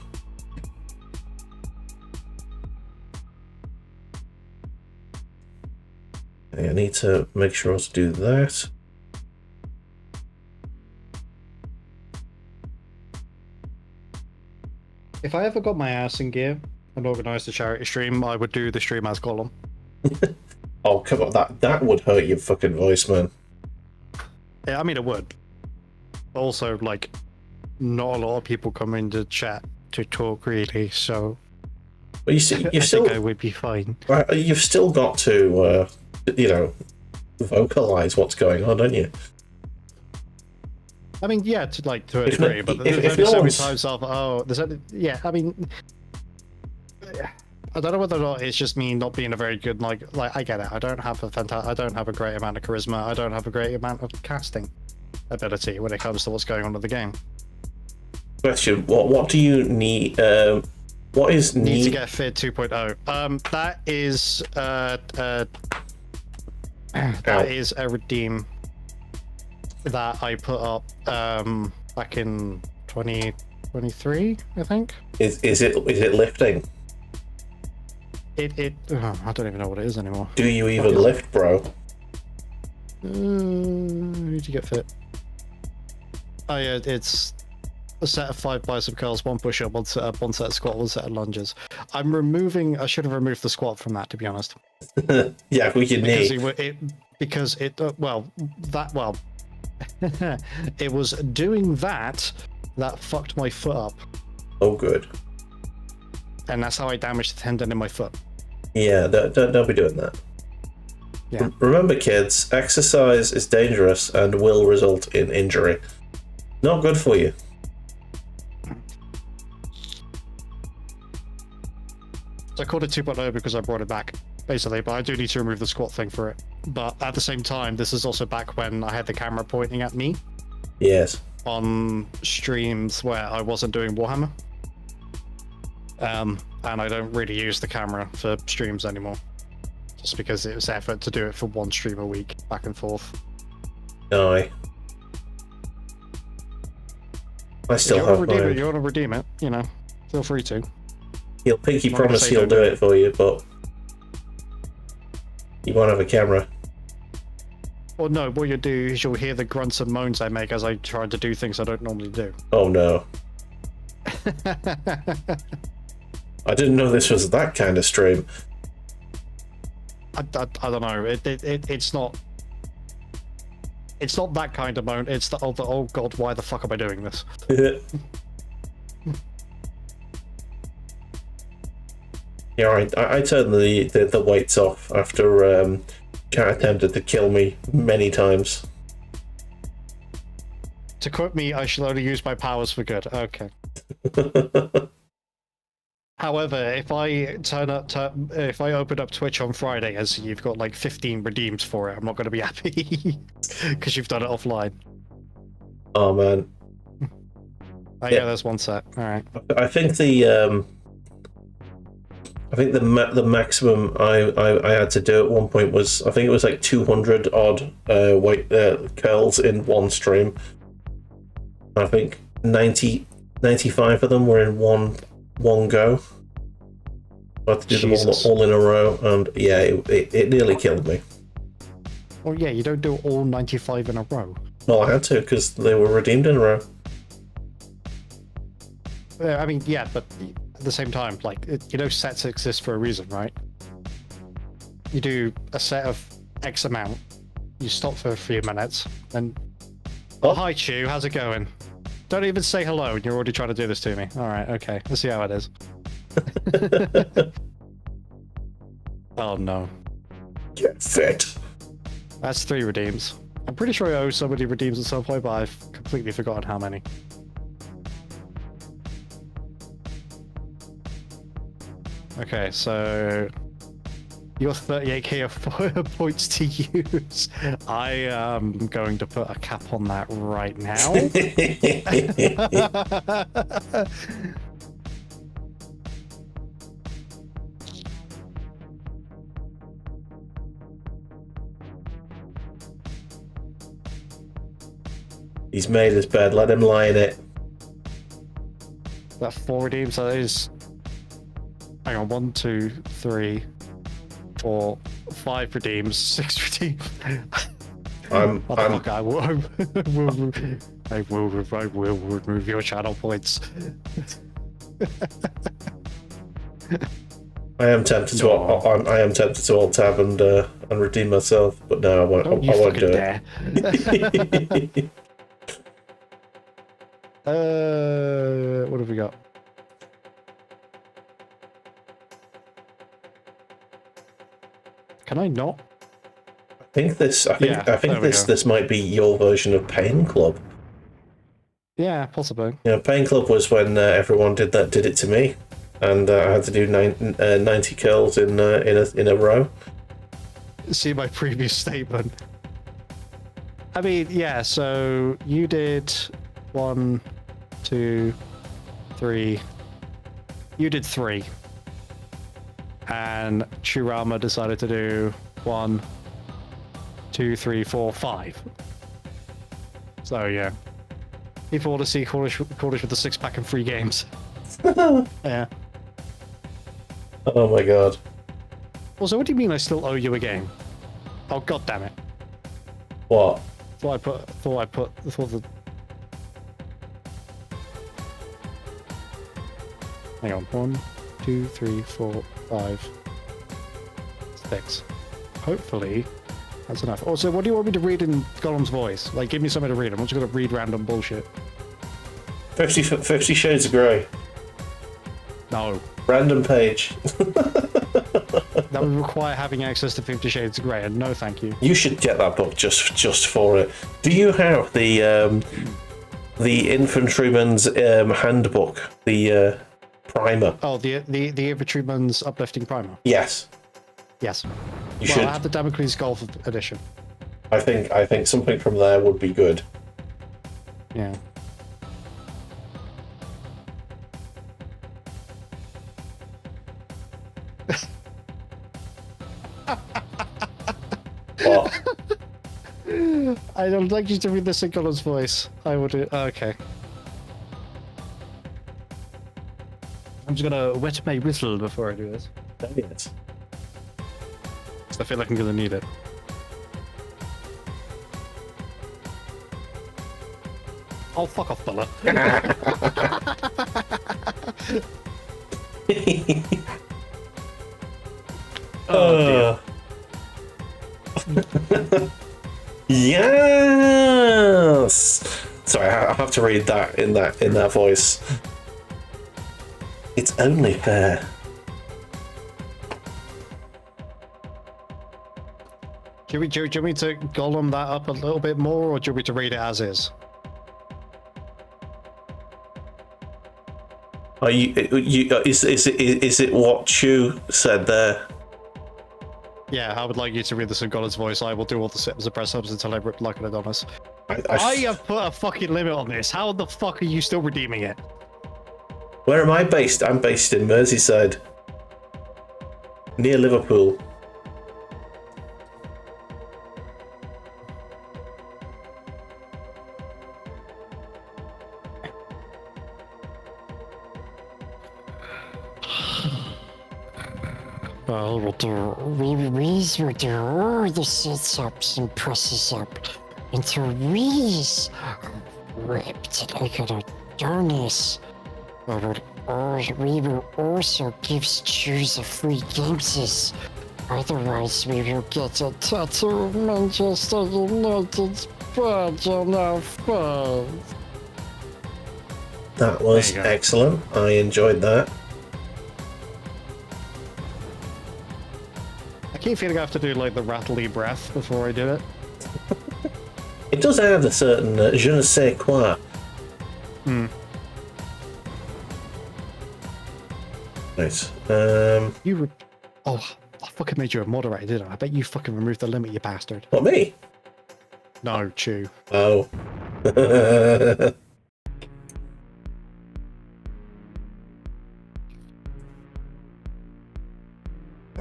Okay, I need to make sure to do that. If I ever got my ass in gear and organised a charity stream, I would do the stream as Gollum. Oh, come on, that would hurt your fucking voice, man. Yeah, I mean, it would. Also, like, not a lot of people come into chat to talk, really, so... Well, you see, I think I would be fine. You've still got to, vocalise what's going on, don't you? I mean, yeah, to a If degree, no- but if- there's if only no so many one's- times of there's only, yeah. I mean, I don't know whether or not it's just me not being a very good like I get it. I don't have a great amount of charisma. I don't have a great amount of casting ability when it comes to what's going on in the game. Question: What do you need? What is Need to get fit 2.0. That is that is a redeem that I put up back in 2023, I think. Is it lifting? I don't even know what it is anymore. Do you even lift, bro? Need to get fit. Oh yeah, it's a set of 5 bicep curls, 1 push-up, 1 set up, 1 set of squat, 1 set of lunges. I should have removed the squat from that, to be honest. Yeah, we can Because knee. it was doing that fucked my foot up, Oh, good. and that's how I damaged the tendon in my foot. Yeah, don't be doing that. Yeah. Remember, kids, exercise is dangerous and will result in injury. Not good for you. So I called it 2.0 because I brought it back, basically, but I do need to remove the squat thing for it. But at the same time, this is also back when I had the camera pointing at me Yes. on streams where I wasn't doing Warhammer. And I don't really use the camera for streams anymore, just because it was effort to do it for 1 stream a week, back and forth. Aye. I still If you want have to redeem it, mine. you want to redeem it, you know, feel free to. He'll pinky I'm not gonna promise say he'll don't do do it for you, but you won't have a camera. Or no, what you'll do is you'll hear the grunts and moans I make as I try to do things I don't normally do. Oh no. I didn't know this was that kind of stream. I don't know. It's not. It's not that kind of moan. It's the oh god, why the fuck am I doing this? Yeah, I turned the weights off after Cat attempted to kill me many times. To quote me, I shall only use my powers for good. Okay. However, if I if I open up Twitch on Friday and see you've got like 15 redeems for it, I'm not going to be happy because you've done it offline. Oh man. Oh yeah, there's 1 set. All right. I think the maximum I had to do at one point was, I think it was like 200 odd weight curls in 1 stream. I think 95 of them were in one go. I had to do Jesus. them all in a row, and yeah, it nearly killed me. Well, yeah, you don't do all 95 in a row. Well, I had to because they were redeemed in a row. I mean, yeah, but at the same time, like, sets exist for a reason, right? You do a set of X amount, you stop for a few minutes, and oh, hi Chew, how's it going? Don't even say hello, and you're already trying to do this to me. All right, okay, let's see how it is. Oh no. Get fit. That's 3 redeems. I'm pretty sure I owe somebody redeems at some point, but I've completely forgotten how many. Okay, so your 38k of points to use. I am going to put a cap on that right now. He's made his bed, let him lie in it. That 4 redeems, that is... Hang on, 1, 2, 3, 4, 5 redeems, 6 redeems. I will remove your channel points. I am tempted to alt tab and redeem myself, but no, I won't. Don't you I won't do fucking it. dare. What have we got? Can I not? I think this there we go. might be your version of Pain Club. Yeah, possibly. Yeah, Pain Club was when everyone did it to me, and I had to do 90 kills in a row. See my previous statement. I mean, yeah. So you did 1, 2, 3. You did 3, and Churama decided to do 1, 2, 3, 4, 5. So yeah. People want to see Cornish with the 6-pack and 3 games. Yeah. Oh my god. Also, what do you mean I still owe you a game? Oh, god damn it. What? Thought the... Hang on. 1, 2, 3, 4, 5, 6. Hopefully, that's enough. Also, what do you want me to read in Gollum's voice? Like, give me something to read. I'm not just going to read random bullshit. 50 Shades of Grey. No. Random page. That would require having access to 50 Shades of Grey, and no thank you. You should get that book just for it. Do you have the infantryman's handbook, the primer? Oh, the Infantryman's Uplifting Primer? Yes. Yes. You well, should. I have the Damocles Golf edition. I think something from there would be good. Yeah. What? I don't like you to read this in Gollum's voice. I would. Okay. I'm just gonna wet my whistle before I do this. Yes. So I feel like I'm gonna need it. Oh, fuck off, Bulla. Oh, yes. Sorry, I have to read that in that voice. It's only fair. Do you want me to Gollum that up a little bit more, or do you want me to read it as is? Are you is it what Chu said there? Yeah, I would like you to read this in Gollum's voice. I will do all the sips and press ups until I rip like an Adonis. I have put a fucking limit on this. How the fuck are you still redeeming it? Where am I based? I'm based in Merseyside, near Liverpool. We will do all the sit-ups and presses up until Reese ripped like an Adonis. We will also give Choose a free games. Otherwise, we will get a tattoo of Manchester United's badge on our face. That was excellent. I enjoyed that. I keep feeling I have to do like the rattly breath before I do it. It does have a certain je ne sais quoi. Hmm. Nice. Oh, I fucking made you a moderator, didn't I? I bet you fucking removed the limit, you bastard. What, me? No, Chew. Oh.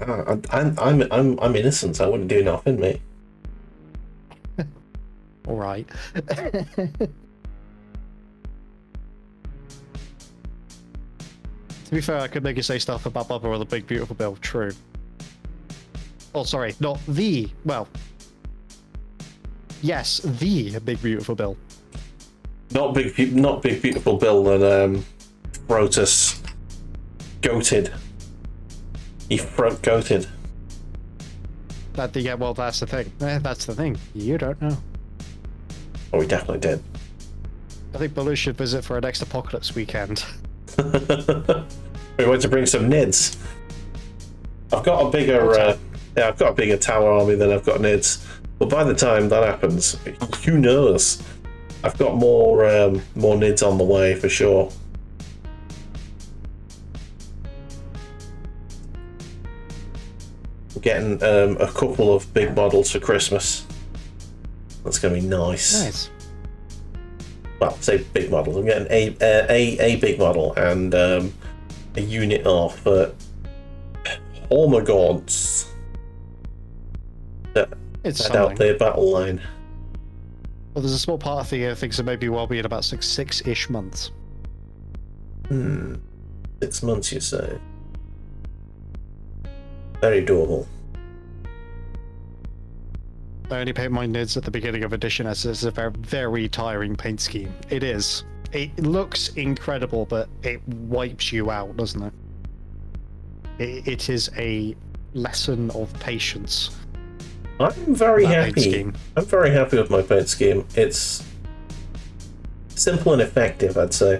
I'm innocent. I wouldn't do nothing, mate. All right. To be fair, I could make you say stuff about Bubba or the Big Beautiful Bill. True. Oh, sorry, not the. Well, yes, the Big Beautiful Bill. Not big beautiful Bill and Brotus goated. He front goated. Yeah, well, that's the thing. That's the thing. You don't know. Oh, we definitely did. I think Baloo should visit for our next apocalypse weekend. We want to bring some nids. I've got a bigger, I've got a bigger tower army than I've got nids. But by the time that happens, who knows? I've got more nids on the way for sure. I'm getting a couple of big models for Christmas. That's gonna be nice. Nice. Well, say big models. I'm getting a big model and a unit off for all my gods. It's Head out something. their battle line. Well, there's a small part of the year thinks it maybe will be in about six-ish months. 6 months, you say? Very doable. I only paint my nids at the beginning of edition as it's a very, very tiring paint scheme. It is. It looks incredible, but it wipes you out, doesn't it? It is a lesson of patience. I'm very That paint happy. scheme. I'm very happy with my paint scheme. It's simple and effective, I'd say.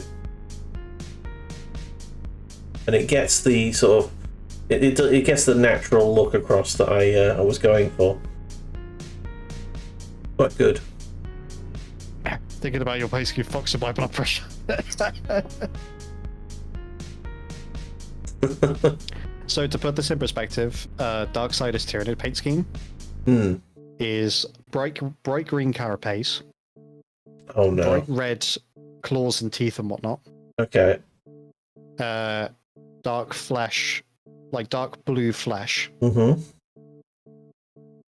And it gets the sort of it gets the natural look across that I was going for. Quite good. Thinking about your paint scheme fucks with my blood pressure. So to put this in perspective, Darksiders Tyranid paint scheme is bright green carapace, Oh no. bright red claws and teeth and whatnot, Okay. dark flesh, like dark blue flesh,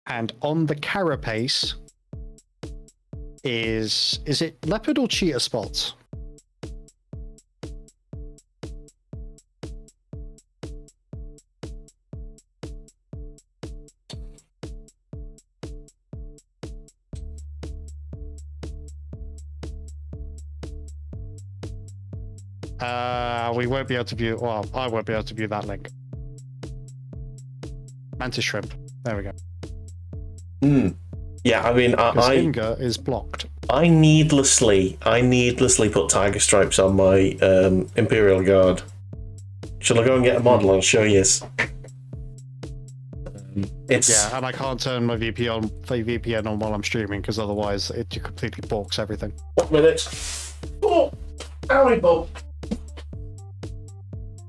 and on the carapace is it leopard or cheetah spots? We won't be able to view. Well, I won't be able to view that link. Mantis shrimp. There we go. Yeah, I mean, Because I Inga is blocked. needlessly put tiger stripes on my Imperial Guard. Shall I go and get a model and show you? It's Yeah, and I can't turn my VPN on while I'm streaming because otherwise it completely balks everything. 1 minute. Oh, owie, Bob.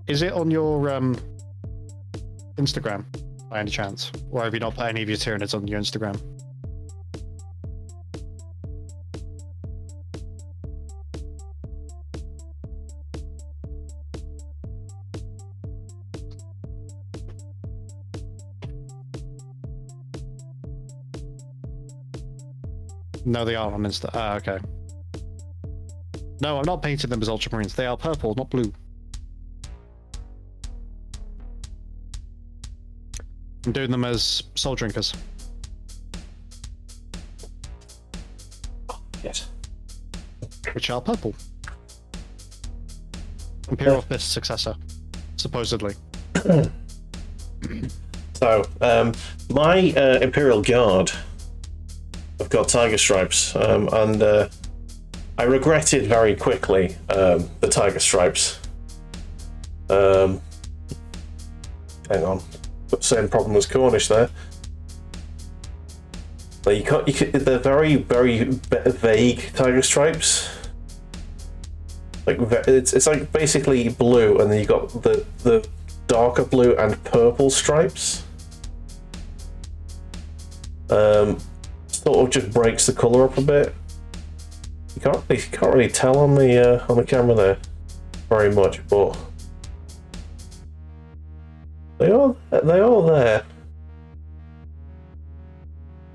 Is it on your Instagram by any chance, or have you not put any of your Tyranids on your Instagram? No, they are on Insta. Ah, okay. No, I'm not painting them as ultramarines. They are purple, not blue. I'm doing them as soul drinkers. Yes. Which are purple. Imperial Fist successor, supposedly. So, my Imperial Guard have got tiger stripes, and I regretted very quickly the tiger stripes. Hang on, got the same problem as Cornish there. But you can't. They're very, very vague tiger stripes. Like it's like basically blue, and then you got the darker blue and purple stripes. Sort of just breaks the color up a bit. You can't really tell on the camera there very much, but they are there.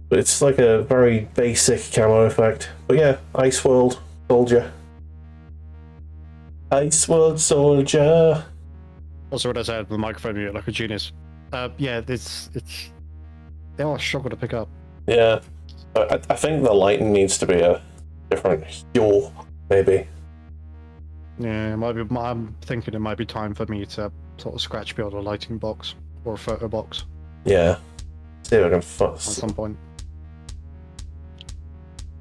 But it's like a very basic camo effect. But yeah, Ice World Soldier. Ice World Soldier. Also, what I said, the microphone mute like a genius. Yeah, it's they all struggle to pick up. Yeah, I think the lighting needs to be a different hue, maybe. Yeah, it might be. I'm thinking it might be time for me to sort of scratch build a lighting box or a photo box Yeah. See if I can at fuss. some point.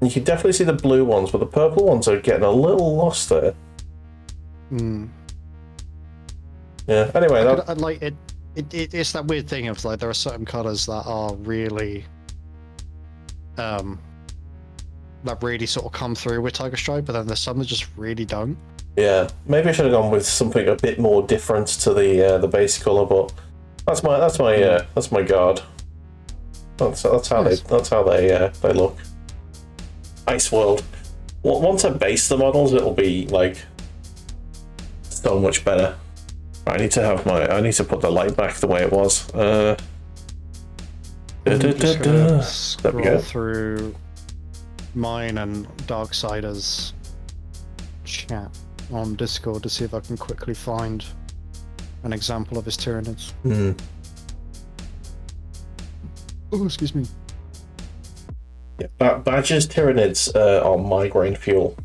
You can definitely see the blue ones, but the purple ones are getting a little lost there. Yeah. Anyway, I'd like it. It's that weird thing of like there are certain colors that are really that really sort of come through with Tiger Stripe, but then there's some that just really don't. Yeah, maybe I should have gone with something a bit more different to the base color, but that's my guard. That's how Nice. they look. Ice World. Once I base the models, it'll be like so much better. I need to put the light back the way it was. I'm just gonna There we scroll go. through mine and Darksider's chat on Discord to see if I can quickly find an example of his Tyranids. Hmm. Oh, excuse me. Yeah, Badger's Tyranids are migraine fuel.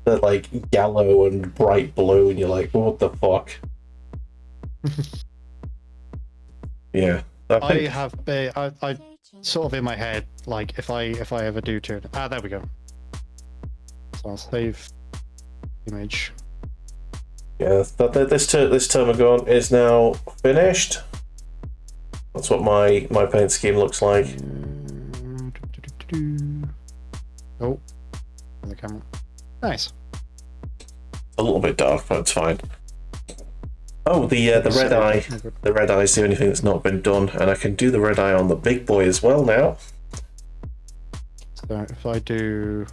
They're like yellow and bright blue, and you're like, what the fuck? Yeah. I sort of in my head, like if I ever do turn. There we go. So I'll save image. Yeah, this Termagon is now finished. That's what my paint scheme looks like. Oh, on the camera. Nice. A little bit dark, but it's fine. Oh, the red eye. The red eye is the only thing that's not been done, and I can do the red eye on the big boy as well now. So if I do,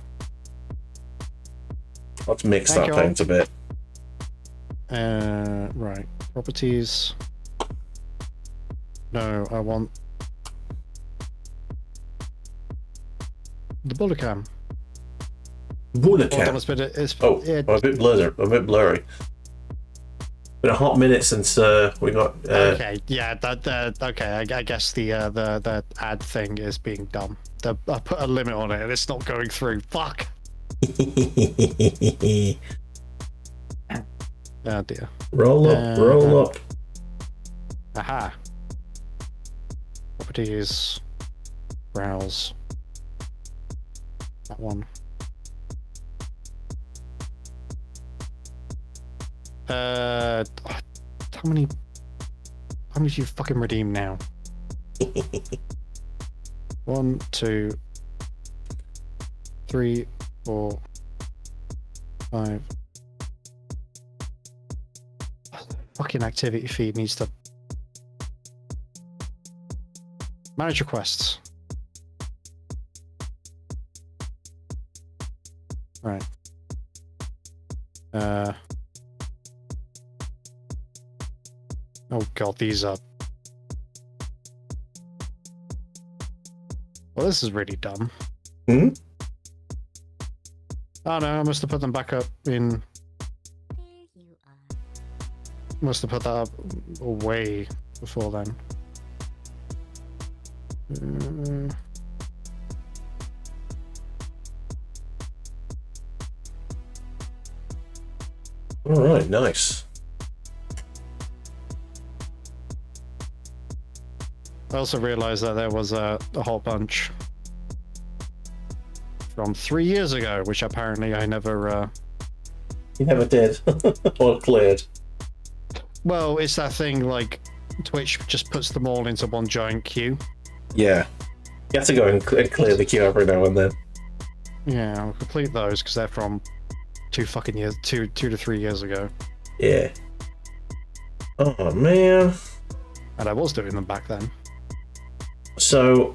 Let's mix Thank that you. paint a bit. right, properties. No, I want the Bullacam. Bulamatari. Oh, I'm a bit blurry. Been a hot minute since we got. Okay, yeah, okay. I guess the ad thing is being dumb. I put a limit on it, and it's not going through. Fuck. Oh dear. Roll up. Aha. Properties. Browse. That one. How many do you fucking redeem now? 1, 2, 3, 4, 5. Fucking activity feed needs to manage requests. Right. Oh god, these are. Well, this is really dumb. Hmm? Oh no, I must have put them back up in. Must have put that up way before then. All right, nice. I also realized that there was a whole bunch from 3 years ago, which apparently I never. You never did, or cleared. Well, it's that thing like Twitch just puts them all into one giant queue. Yeah, you have to go and clear the queue every now and then. Yeah, I'll complete those because they're from 2 fucking years, 2 to 3 years ago. Yeah. Oh man. And I was doing them back then. So,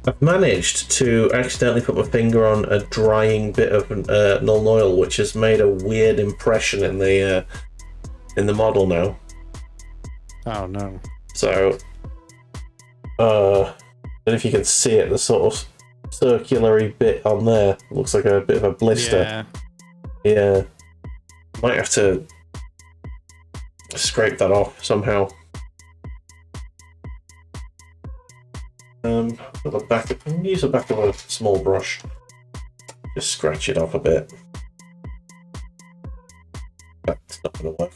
I've managed to accidentally put my finger on a drying bit of null oil, which has made a weird impression in the model now. Oh no. So, I don't know if you can see it, the sort of circular-y bit on there. Looks like a bit of a blister. Yeah. Might have to scrape that off somehow. Use the back of a small brush. Just scratch it off a bit. That's not going to work.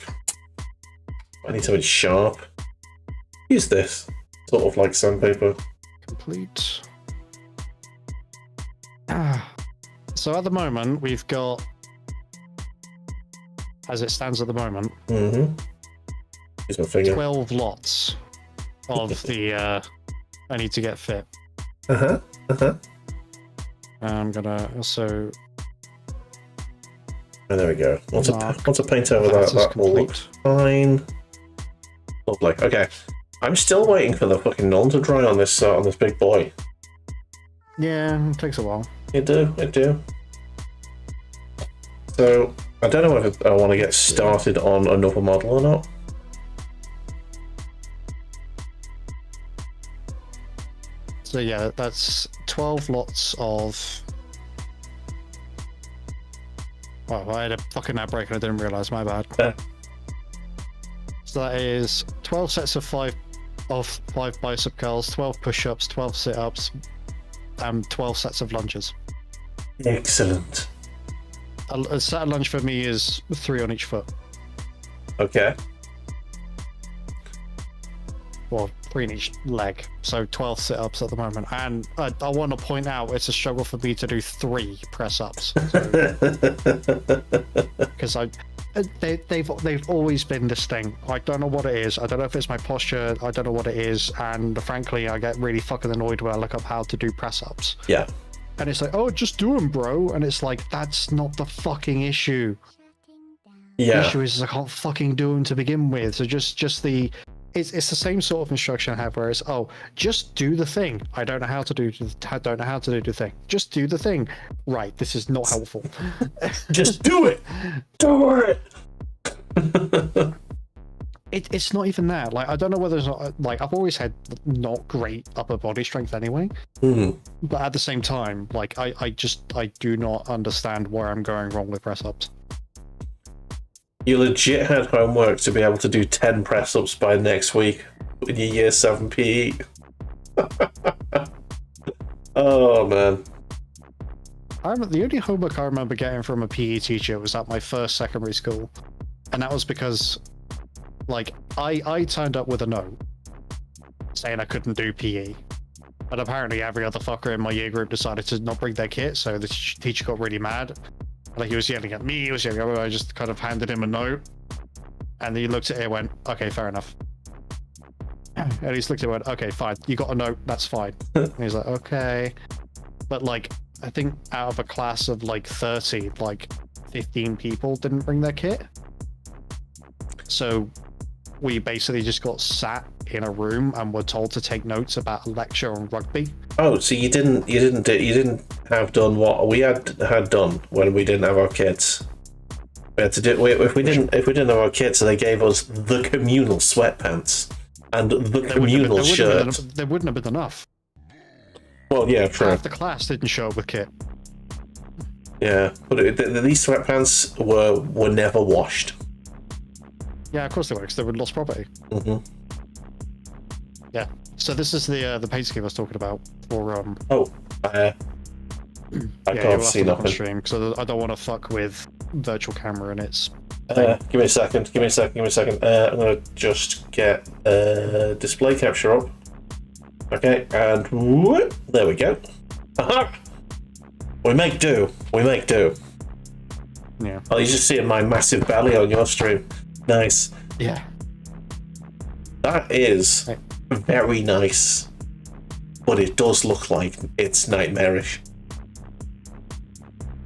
I need something sharp. Use this. Sort of like sandpaper. Complete. So at the moment, we've got, as it stands at the moment, Use my finger. 12 lots of the I need to get fit. I'm gonna also. And there we go. Once I paint over That that, is that will look complete. fine. Lovely. Okay. I'm still waiting for the fucking nuln to dry on this big boy. Yeah, it takes a while. It do. So I don't know if I want to get started on another model or not. So yeah, that's 12 lots of. Oh, I had a fucking outbreak and I didn't realise. My bad. So that is 12 sets of five bicep curls, 12 push-ups, 12 sit-ups, and 12 sets of lunges. Excellent. A set of lunge for me is 3 on each foot. Okay. Well, 3 in each leg. So 12 sit-ups at the moment. And I want to point out it's a struggle for me to do 3 press-ups. Because they've always been this thing. I don't know what it is. I don't know if it's my posture. I don't know what it is. And frankly, I get really fucking annoyed when I look up how to do press-ups. Yeah. And it's like, oh, just do them, bro. And it's like, that's not the fucking issue. Yeah. The issue is I can't fucking do them to begin with. So just the... It's the same sort of instruction I have where it's, oh, just do the thing. I don't know how to do the thing. Just do the thing. Right, this is not helpful. Just do it. Do it. It's not even that. Like, I don't know whether it's not, like, I've always had not great upper body strength anyway. Mm. But at the same time, like, I do not understand where I'm going wrong with press ups. You legit had homework to be able to do 10 press-ups by next week in your year 7 PE. Oh, man. The only homework I remember getting from a PE teacher was at my first secondary school. And that was because, like, I turned up with a note saying I couldn't do PE. But apparently every other fucker in my year group decided to not bring their kit, so the teacher got really mad. Like, he was yelling at me, he was yelling at me. I just kind of handed him a note. And he looked at it and went, okay, fair enough. And he just looked at it and went, okay, fine. You got a note, that's fine. And he's like, okay. But, like, I think out of a class of, like, 30, like, 15 people didn't bring their kit. So we basically just got sat in a room and were told to take notes about a lecture on rugby. Oh, so you didn't have done what we had done when we didn't have our kits. We had to do if we didn't have our kits, so they gave us the communal sweatpants and the communal shirt. There wouldn't have been enough. Well, yeah, true. Half the class didn't show up with kit. Yeah, but these sweatpants were never washed. Yeah, of course they were, because they were lost property. Mm-hmm. Yeah. So this is the paint scheme I was talking about for I can't see nothing. Stream, because I don't want to fuck with virtual camera and its. Give me a second. I'm gonna just get display capture up. Okay, and whoop, there we go. Aha! We make do. Yeah. Oh, you're just seeing my massive belly on your stream. Nice. Yeah. That is very nice, but it does look like it's nightmarish.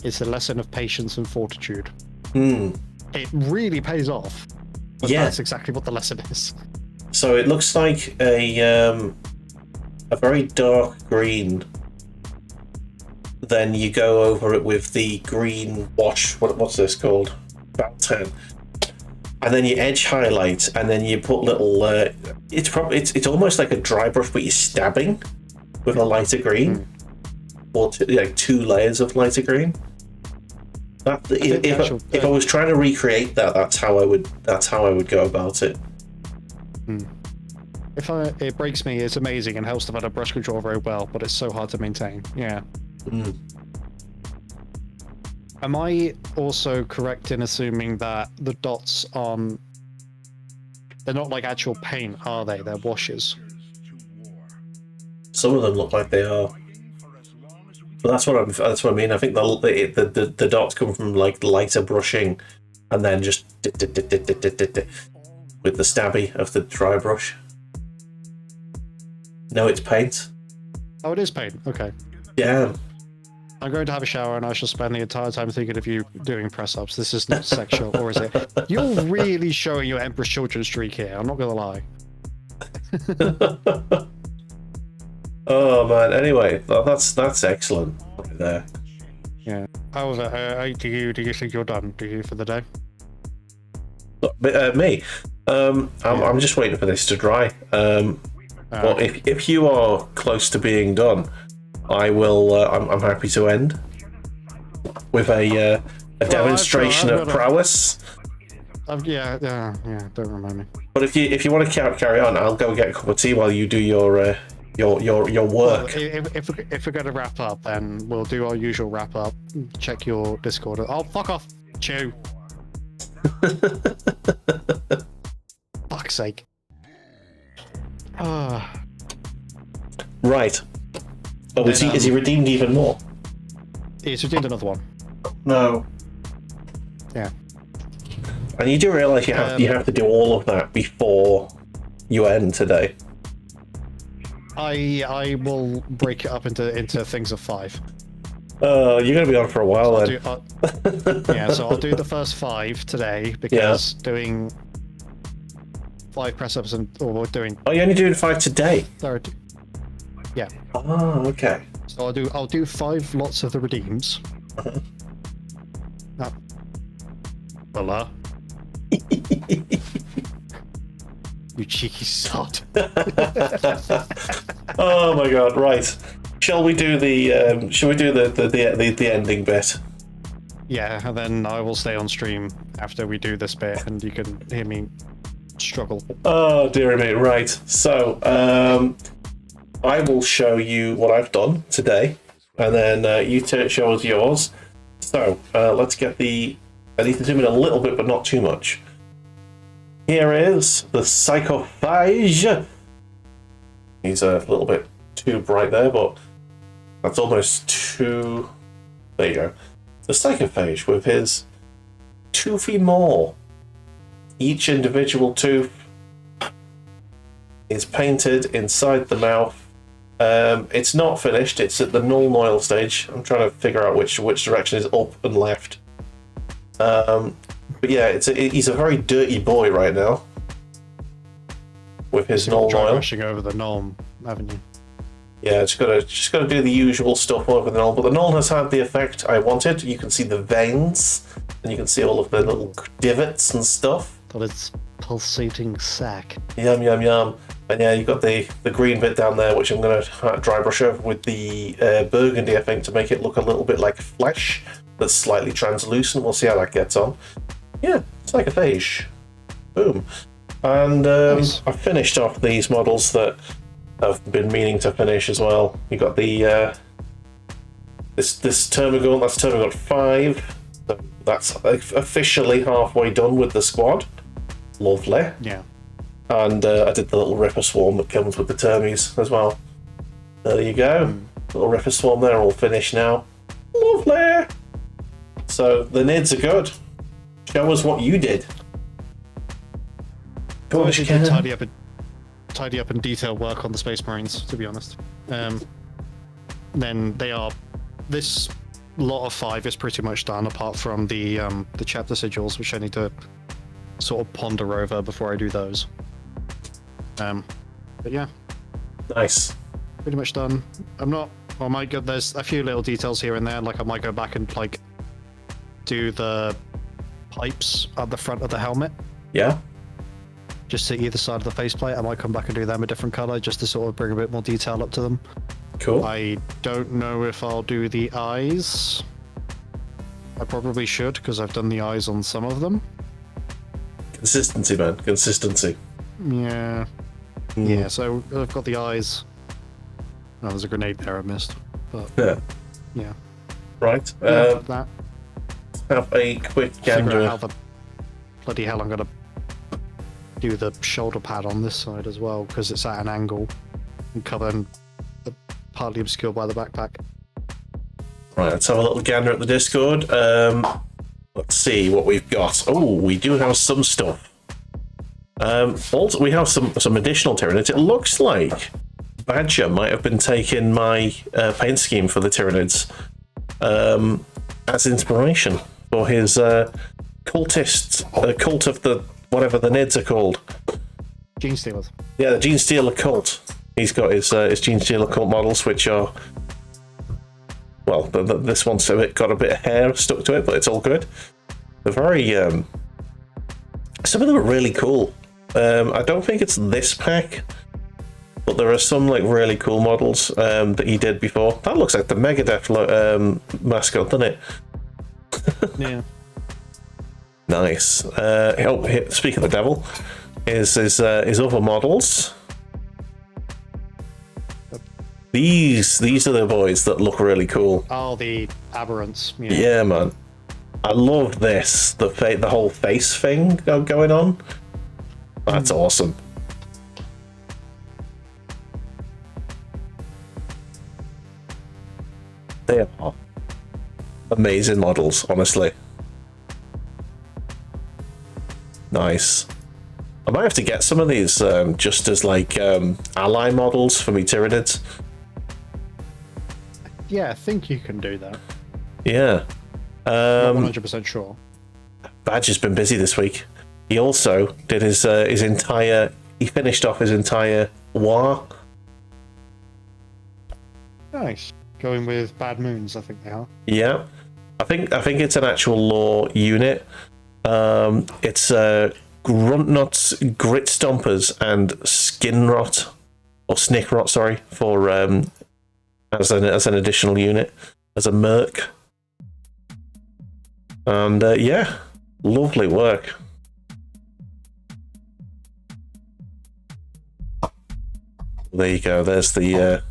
It's a lesson of patience and fortitude. Hmm. It really pays off. But Yeah. That's exactly what the lesson is. So it looks like a very dark green. Then you go over it with the green wash. What's this called? About 10. And then you edge highlight, and then you put little. It's almost like a dry brush, but you're stabbing with a lighter green, or like 2 layers of lighter green. If I was trying to recreate that, that's how I would go about it. It breaks me, it's amazing and helps develop brush control very well, but it's so hard to maintain. Yeah. Am I also correct in assuming that the dots on... They're not like actual paint, are they? They're washes. Some of them look like they are. But that's what I mean. I think the dots come from like lighter brushing, and then just with the stabby of the dry brush. No, it's paint. Oh, it is paint. Okay. Yeah. I'm going to have a shower and I shall spend the entire time thinking of you doing press-ups. This is not sexual, or is it? You're really showing your Emperor's Children streak here, I'm not going to lie. Oh man, anyway, that's excellent right there. Yeah. However, do you think you're done? Do you for the day? Me, I'm just waiting for this to dry. Well, if you are close to being done, I will. I'm happy to end with a demonstration of prowess. Yeah. Don't remind me. But if you want to carry on, I'll go get a cup of tea while you do your work. Well, if we're going to wrap up, then we'll do our usual wrap up. Check your Discord. Oh, fuck off, Chew. Fuck's sake. Right. Oh, is he redeemed even more? He's redeemed another one. No. Yeah. And you do realise you have to do all of that before you end today. I will break it up into things of 5. You're going to be on for a while then. Yeah, so I'll do the first 5 today because doing 5 press-ups or doing. Oh, you're only doing 5 today. Yeah. Oh, okay. So I'll do 5 lots of the redeems. Hello. You cheeky sod. Oh my god! Right. Shall we do the ending bit? Yeah, and then I will stay on stream after we do this bit, and you can hear me struggle. Oh dear me! Right. So I will show you what I've done today, and then you show us yours. So let's get the. I need to zoom in a little bit, but not too much. Here is the Psychophage. He's a little bit too bright there, but that's almost too... There you go. The Psychophage with his toothy maw. Each individual tooth is painted inside the mouth. It's not finished, it's at the null noil stage. I'm trying to figure out which direction is up and left. But yeah, he's a very dirty boy right now. With his null noil. Rushing over the Nuln, haven't you? Yeah, just gotta do the usual stuff over the null. But the null has had the effect I wanted. You can see the veins, and you can see all of the little divots and stuff. But it's pulsating sack. Yum yum yum. And yeah, you've got the green bit down there, which I'm gonna dry brush over with the burgundy, I think, to make it look a little bit like flesh that's slightly translucent. We'll see how that gets on. Yeah, it's like a phage. Boom. And Nice. I finished off these models that I've been meaning to finish as well. You got the this Termagant, that's Termagant 5. So that's officially halfway done with the squad. Lovely. Yeah. And I did the little Ripper Swarm that comes with the Termies as well. There you go. Little Ripper Swarm there, all finished now. Lovely. So the nids are good. Show us what you did. Go on, tidy up and detail work on the Space Marines, to be honest. Then they are. This lot of 5 is pretty much done, apart from the chapter sigils, which I need to sort of ponder over before I do those. But yeah. Nice. Pretty much done. I might go. There's a few little details here and there, like I might go back and do the pipes at the front of the helmet. Yeah. Just to either side of the faceplate. I might come back and do them a different color just to sort of bring a bit more detail up to them. Cool. I don't know if I'll do the eyes. I probably should, because I've done the eyes on some of them. Consistency, man. Consistency. Yeah. Yeah, so I've got the eyes. Oh, there's a grenade there I missed. But yeah. Right. That. Have a quick Figure gander. out how the bloody hell I'm gonna do the shoulder pad on this side as well, because it's at an angle and covered partly obscured by the backpack. Right, let's have a little gander at the Discord. Let's see what we've got. Oh, we do have some stuff. Also, we have some additional Tyranids. It looks like Badger might have been taking my paint scheme for the Tyranids. as inspiration for his cult of the whatever the Nids are called. Gene Stealers. Yeah, the Gene Stealer cult. He's got his Gene Stealer cult models, which are, well, this one's got a bit of hair stuck to it, but it's all good. They're very, some of them are really cool. I don't think it's this pack, but there are some like really cool models that he did before. That looks like the Megadeth mascot, doesn't it? Yeah. Nice. Speak of the devil, his other models. These are the boys that look really cool. Oh, the aberrants. Yeah, man. I love this. The whole face thing going on. That's awesome. They are amazing models, honestly. Nice. I might have to get some of these just as like ally models for me Tyranids. Yeah, I think you can do that. Yeah. Not 100% sure. Badge has been busy this week. He also did his entire. He finished off his entire war. Nice. Going with Bad Moons, I think they are. Yeah, I think it's an actual lore unit. It's Gruntnuts, Grit Stompers, and Skin Rot or Snick Rot. Sorry, for as an additional unit as a merc. And yeah, lovely work. There you go. There's the.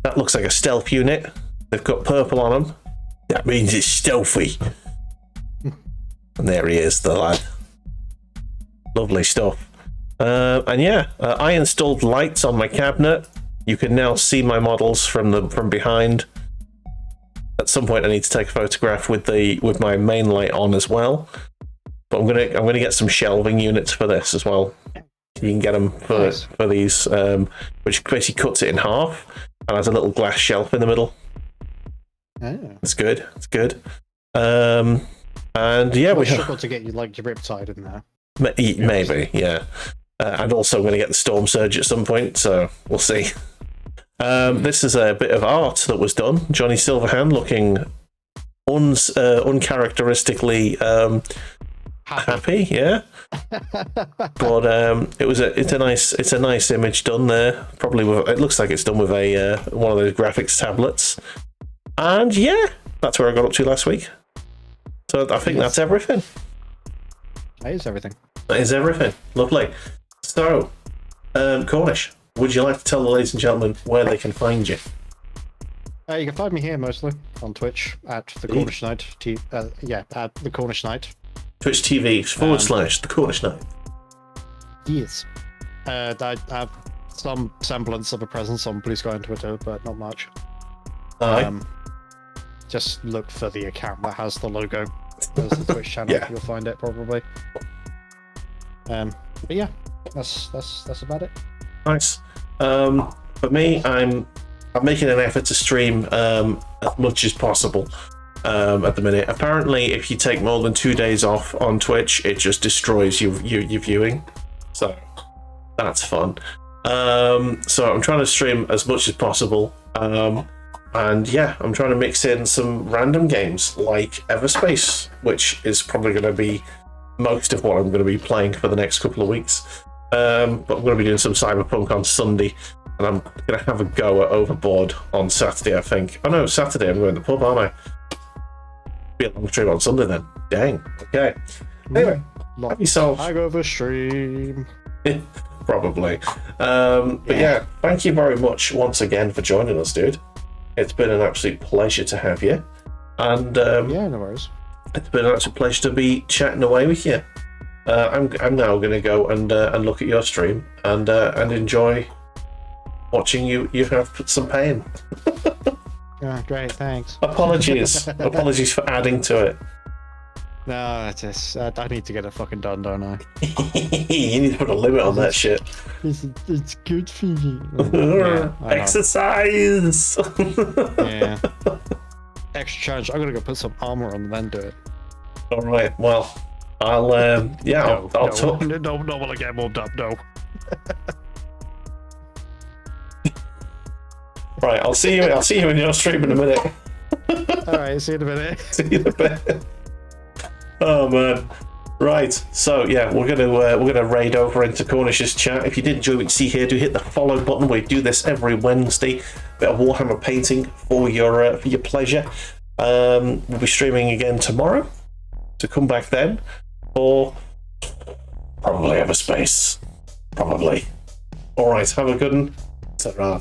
That looks like a stealth unit. They've got purple on them. That means it's stealthy. And there he is, the lad. Lovely stuff. And yeah, I installed lights on my cabinet. You can now see my models from behind. At some point, I need to take a photograph with my main light on as well. But I'm gonna get some shelving units for this as well. You can get them for these, which basically cuts it in half and has a little glass shelf in the middle. Oh. It's good. It's good. And yeah, we struggle to get you like your Riptide in there. Maybe, yeah. And also, I'm going to get the Storm Surge at some point, so we'll see. This is a bit of art that was done. Johnny Silverhand looking uncharacteristically happy, yeah. But it's a nice image done there. Probably it looks like it's done with a one of those graphics tablets. And yeah, that's where I got up to last week. So I think that's everything. That is everything. That is everything. Lovely. So, Cornish, would you like to tell the ladies and gentlemen where they can find you? You can find me here mostly on Twitch at the Cornish Knight. At the Cornish Knight. Twitch TV / the Cornish Knight. Yes. I have some semblance of a presence on Blue Sky and Twitter, but not much. Just look for the account that has the logo. There's the Twitch channel. Yeah. You'll find it probably. But yeah, that's about it. Nice. For me, I'm making an effort to stream as much as possible at the minute. Apparently, if you take more than 2 days off on Twitch, it just destroys your viewing. So that's fun. So I'm trying to stream as much as possible. And yeah, I'm trying to mix in some random games like Everspace, which is probably going to be most of what I'm going to be playing for the next couple of weeks. But I'm going to be doing some Cyberpunk on Sunday, and I'm going to have a go at Overboard on Saturday, I think. Oh no, Saturday I'm going to the pub, aren't I? Be a long stream on Sunday then. Dang. Okay. Anyway, have yourself. I go over stream. Probably. But yeah, thank you very much once again for joining us, dude. It's been an absolute pleasure to have you. And yeah, no worries. It's been an absolute pleasure to be chatting away with you. I'm now going to go and look at your stream and enjoy watching you have some pain. Great, thanks. Apologies for adding to it. No, it's just, I need to get it fucking done, don't I? You need to put a limit on that shit. It's good for you. Yeah, I know. Exercise. Yeah. Extra challenge. I'm gonna go put some armor on and then do it. All right. Well, I'll No, I'll no, talk. no, while I get warmed up. No. Right. I'll see you. I'll see you in your stream in a minute. All right. See you in a minute. See you in a bit. Oh man. Right. So yeah, we're gonna raid over into Cornish's chat. If you did enjoy what you see here, do hit the follow button. We do this every Wednesday. Bit of Warhammer painting for your pleasure. We'll be streaming again tomorrow. To come back then, or probably Everspace. Probably. All right. Have a good one. Ta-ra.